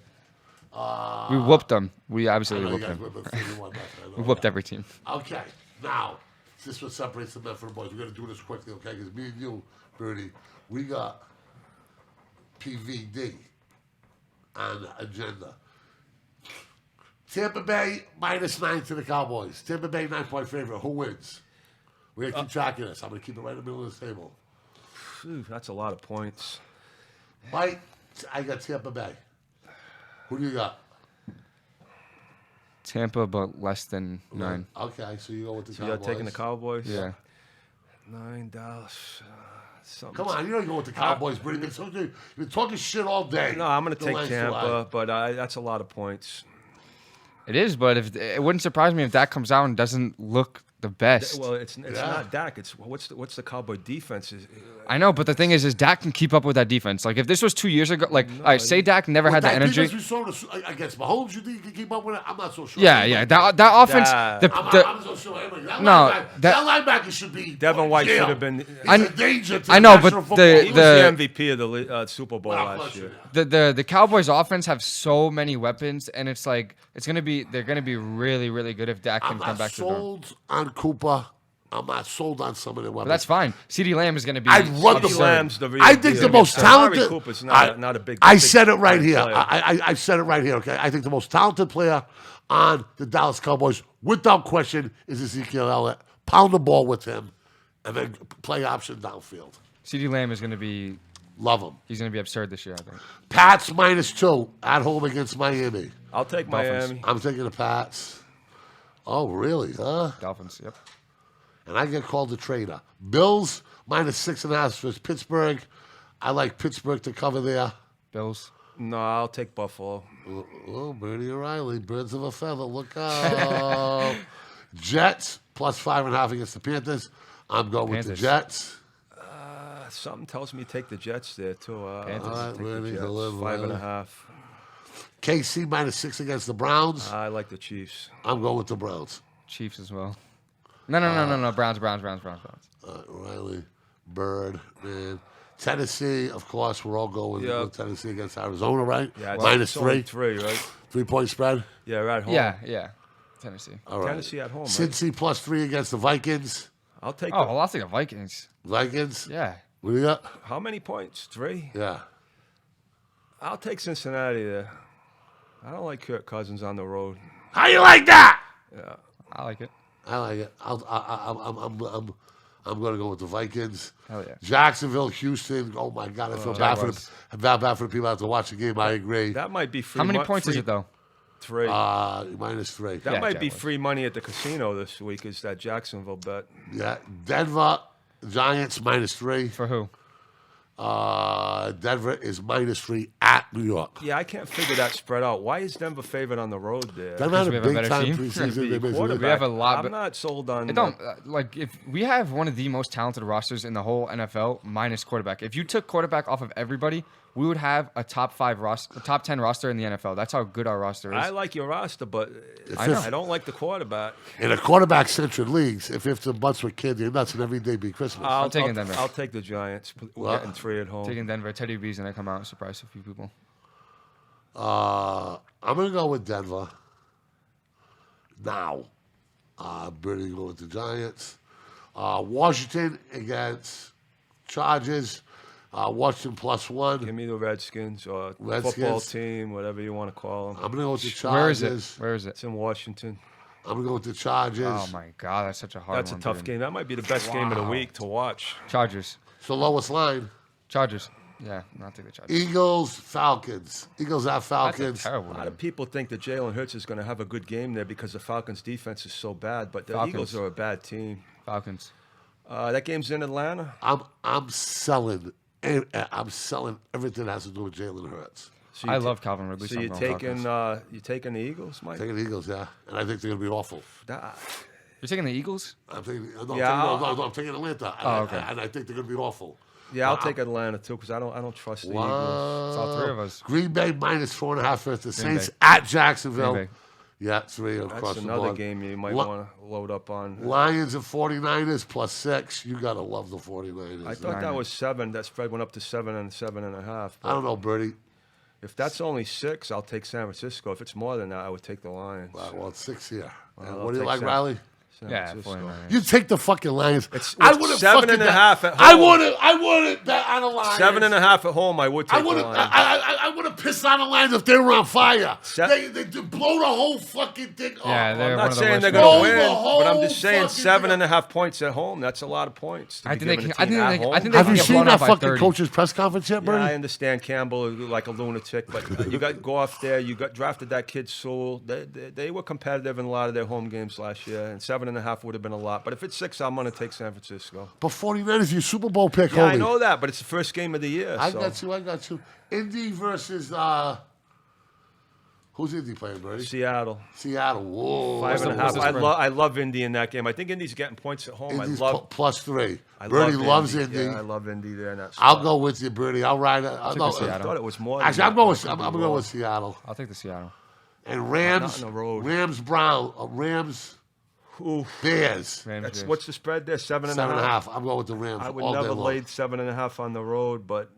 We whooped them. We I absolutely know you whooped guys them. whipped us 31 left. I know We whooped that. every team. Okay, now, this is what separates the men from the boys. We're going to do this quickly, okay? Because me and you, Birdie, we got PVD. on the agenda. Tampa Bay -9 to the Cowboys. Tampa Bay 9-point favorite. Who wins? We're going to keep track of this. I'm going to keep it right in the middle of the table. Phew, that's a lot of points. Mike, I got Tampa Bay. Who do you got? Tampa, but less than 9. Okay, so you go with the So Cowboys. you're taking the Cowboys? Yeah. $9. Something. Come on, you don't go with the Cowboys, Birdie. You've been talking shit all day. No, I'm going to The take line's too Tampa, high. but that's a lot of points. It is, but if it wouldn't surprise me if that comes out and doesn't look the best. Well, it's not Dak. It's what's the Cowboy defense is. I know, but the thing is Dak can keep up with that defense. Like if this was 2 years ago, like all right, say Dak never had that energy. Defense we saw against Mahomes, you think you can keep up with it? I'm not so sure. Yeah. That offense. I'm so sure. That No, that linebacker should be. Devin White jail. should have been. He's a danger to I know, National but Football He League. was the MVP of the Super Bowl Without last question. year. the Cowboys offense have so many weapons, and it's like they're gonna be really really good if Dak can I'm come not back to the door. sold on Cooper. I'm not sold on some of the weapons. But that's fine. CeeDee Lamb is gonna be. I'd run the CeeDee Lamb's the real I think deal. the most Amari talented. Cooper's not a big. I big said it right time here. player. I said it right here. Okay, I think the most talented player on the Dallas Cowboys, without question, is Ezekiel Elliott. Pound the ball with him, and then play option downfield. CeeDee Lamb is gonna be. Love him. He's gonna be absurd this year. I think. Pats -2 at home against Miami. I'll take Dolphins. Miami. I'm taking the Pats. Oh, really? Huh? Dolphins. Yep. And I get called a traitor. Bills -6.5 for Pittsburgh. I like Pittsburgh to cover there. Bills. No, I'll take Buffalo. Oh, Birdie O'Reilly, birds of a feather. Look out. Jets +5.5 against the Panthers. I'm going with the Panthers. Jets. Something tells me take the Jets there too. Panthers. I'll All right, take the Birdie, Jets. deliver, 5.5. KC -6 against the Browns. I like the Chiefs. I'm going with the Browns. Chiefs as well. No. Browns. Riley, Bird, man. Tennessee, of course, we're all going Yeah. with Tennessee against Arizona, right? Yeah, it's -3. only 3, right? 3-point spread. Yeah, we're at home. Yeah. Tennessee. All right. Tennessee at home. Right? Cincy +3 against the Vikings. I'll take. Oh, well, I'll take the Vikings. Vikings. Yeah. What do you got? How many points? 3. Yeah. I'll take Cincinnati there. I don't like Kirk Cousins on the road. How you like that? Yeah. I like it. I like it. I'm going to go with the Vikings. Hell yeah. Jacksonville, Houston. Oh my God, I feel bad for Jaguars. the people that have to watch the game. I agree. That might be free. How many points is it though? 3. -3. That Yeah, might be Jaguars. free money at the casino this week. Is that Jacksonville bet? Yeah. Denver Giants -3. For who? Denver is -3 at New York. Yeah, I can't figure that spread out. Why is Denver favored on the road there? Denver had we a have a big better time team. preseason. They basically- Quarterback. We have a lot, I'm but- not sold on. It don't like if we have one of the most talented rosters in the whole NFL minus quarterback. If you took quarterback off of everybody, we would have a top 10 roster in the NFL. That's how good our roster is. I like your roster, but know. I don't like the quarterback. In a quarterback-centric leagues, if it's a bunch with kids, you're nuts, and every day be Christmas. I'm taking Denver. I'll take the Giants. We're Well, getting 3 at home. Taking Denver. Teddy B's gonna come out and surprise a few people. I'm going to go with Denver. Now, Birdie go with the Giants. Washington against Chargers. Washington +1. Give me the Redskins or Redskins. football team, whatever you want to call them. I'm going to go with the Where is Chargers. it? Where is it? It's in Washington. I'm going to go with the Chargers. Oh my God, that's such a hard That's a one. tough dude. game. That might be the best game of the Wow. week to watch. Chargers. It's the lowest line. Chargers. Yeah, I'll take the Chargers. Eagles, Falcons. Eagles at That's a Falcons. terrible A lot game. of people think that Jalen Hurts is going to have a good game there because the Falcons' defense is so bad, but the Falcons. Eagles are a bad team. Falcons. That game's in Atlanta. I'm selling. I'm selling everything that has to do with Jalen Hurts. So I you ta- love Calvin Ridley. So I'm you're going taking Falcons. you taking the Eagles, Mike? Taking the Eagles, yeah, and I think they're going to be awful. That- You're taking the Eagles? I'm taking Yeah, I'm taking Atlanta, okay. and I think they're going to be awful. yeah, I'll take Atlanta too because I don't trust the Eagles. It's all three of us. Green Bay -4.5 versus the Green Saints Bay. at Jacksonville. Green Bay. Yeah, 3 across That's the another board. game you might Li- want to load up on. Lions and 49ers +6. You got to love the 49ers. I thought that Niners. was 7. That spread went up to 7 and 7.5. I don't know, Birdie. If that's only 6, I'll take San Francisco. If it's more than that, I would take the Lions. Well, it's 6 here. I'll What do you take like, San- Riley? San Yeah, Francisco. 49ers. You take the fucking Lions. It's I would have 7.5 at I home. wouldn't bet on the Lions. 7.5 at home. I would take I would the have. Lions. I would have pissed on the Lions if they were on fire. They blow the whole fucking thing off. Yeah, they're I'm one not of the saying worst they're teams. going Blow to the win, but I'm whole just saying fucking 7.5 points at home. That's a lot of points. To I be think they giving a can- I team think at they- home. I think they Have can you get seen blown that out by fucking 30. coach's press conference yet, Yeah, Birdie? I understand Campbell is like a lunatic, but you got go off there. You got drafted that kid Sewell. They were competitive in a lot of their home games last year, and 7.5 would have been a lot. But if it's 6, I'm going to take San Francisco. But 49ers, your Super Bowl pick, Yeah, I homie. know that, but it's the first game of the year. I so. got you. Indy versus who's Indy playing, Birdie? Seattle. Seattle. Whoa. 5.5. I love Indy in that game. I think Indy's getting points at home. Indy's I love. +3. I Birdie love loves Indy. Yeah, I love Indy there. In that I'll spot. go with you, Birdie. I'll ride it. the I Seattle. thought it was more. Actually, I'm going with Seattle. I'll take the Seattle. And Rams. Not on the road. Rams Brown. Rams Bears. Rams, What's the spread there? 7.5. 7.5. I'm going with the Rams. I would all day never long. laid 7.5 on the road, but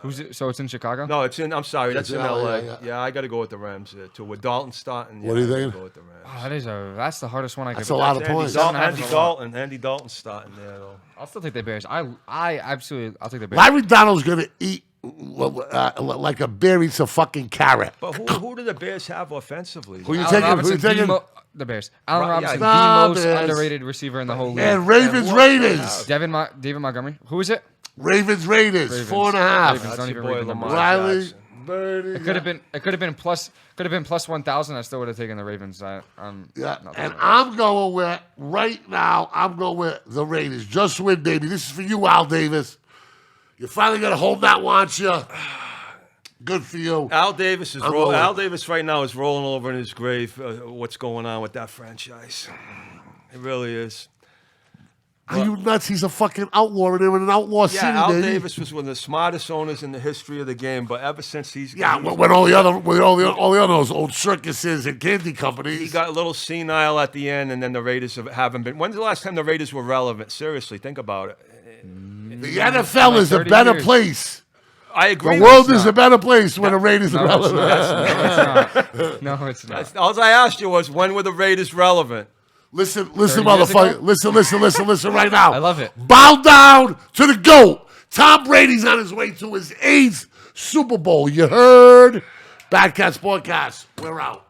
Who's it? So it's in Chicago? no, it's in. I'm sorry, that's It's in in LA. LA, yeah. I got to go with the Rams there too. With Dalton starting, What do you I gotta think? Go with the Rams. Oh, that's the hardest one I could. That's a lot of Andy points. Dalton, 7.5 Andy is a lot. Dalton, Andy Dalton starting there though. I'll still take the Bears. I absolutely. I'll take the Bears. Larry Donald's going to eat like a bear eats a fucking carrot. But who do the Bears have offensively? Who you Allen taking? Who you Robinson, taking? the Bears. Allen Right, Robinson, yeah. the most Bears. underrated receiver in the whole league. And Ravens what- Raiders. David Montgomery. Who is it? Ravens Raiders. Ravens. 4.5. Ravens. That's Don't your even boy read the numbers. Lamar Riley, Jackson. Birdie. It could have been plus 1,000. I still would have taken the Ravens. Yeah, Not and the- I'm going with, right now, I'm going with the Raiders. Just win, baby. This is for you, Al Davis. You finally got a home that wants you. Good for you. Al Davis is I'm rolling. going- Al Davis right now is rolling over in his grave. What's going on with that franchise? It really is. Are you nuts? He's a fucking outlaw, and they're in an outlaw city, Yeah, Al baby. Davis was one of the smartest owners in the history of the game, but ever since Yeah, when all the other those old circuses and candy companies. he got a little senile at the end, and then the Raiders haven't been. When's the last time the Raiders were relevant? Seriously, think about it. the NFL like is a 30 better years. place. I agree. The with world you. is a better place when the Raiders are No, it's relevant. not. No, it's not. All I asked you was when were the Raiders relevant? Listen, 30 years motherfucker. ago? Listen right now. I love it. Bow down to the GOAT. Tom Brady's on his way to his 8th Super Bowl. You heard? BadCatz Podcast. We're out.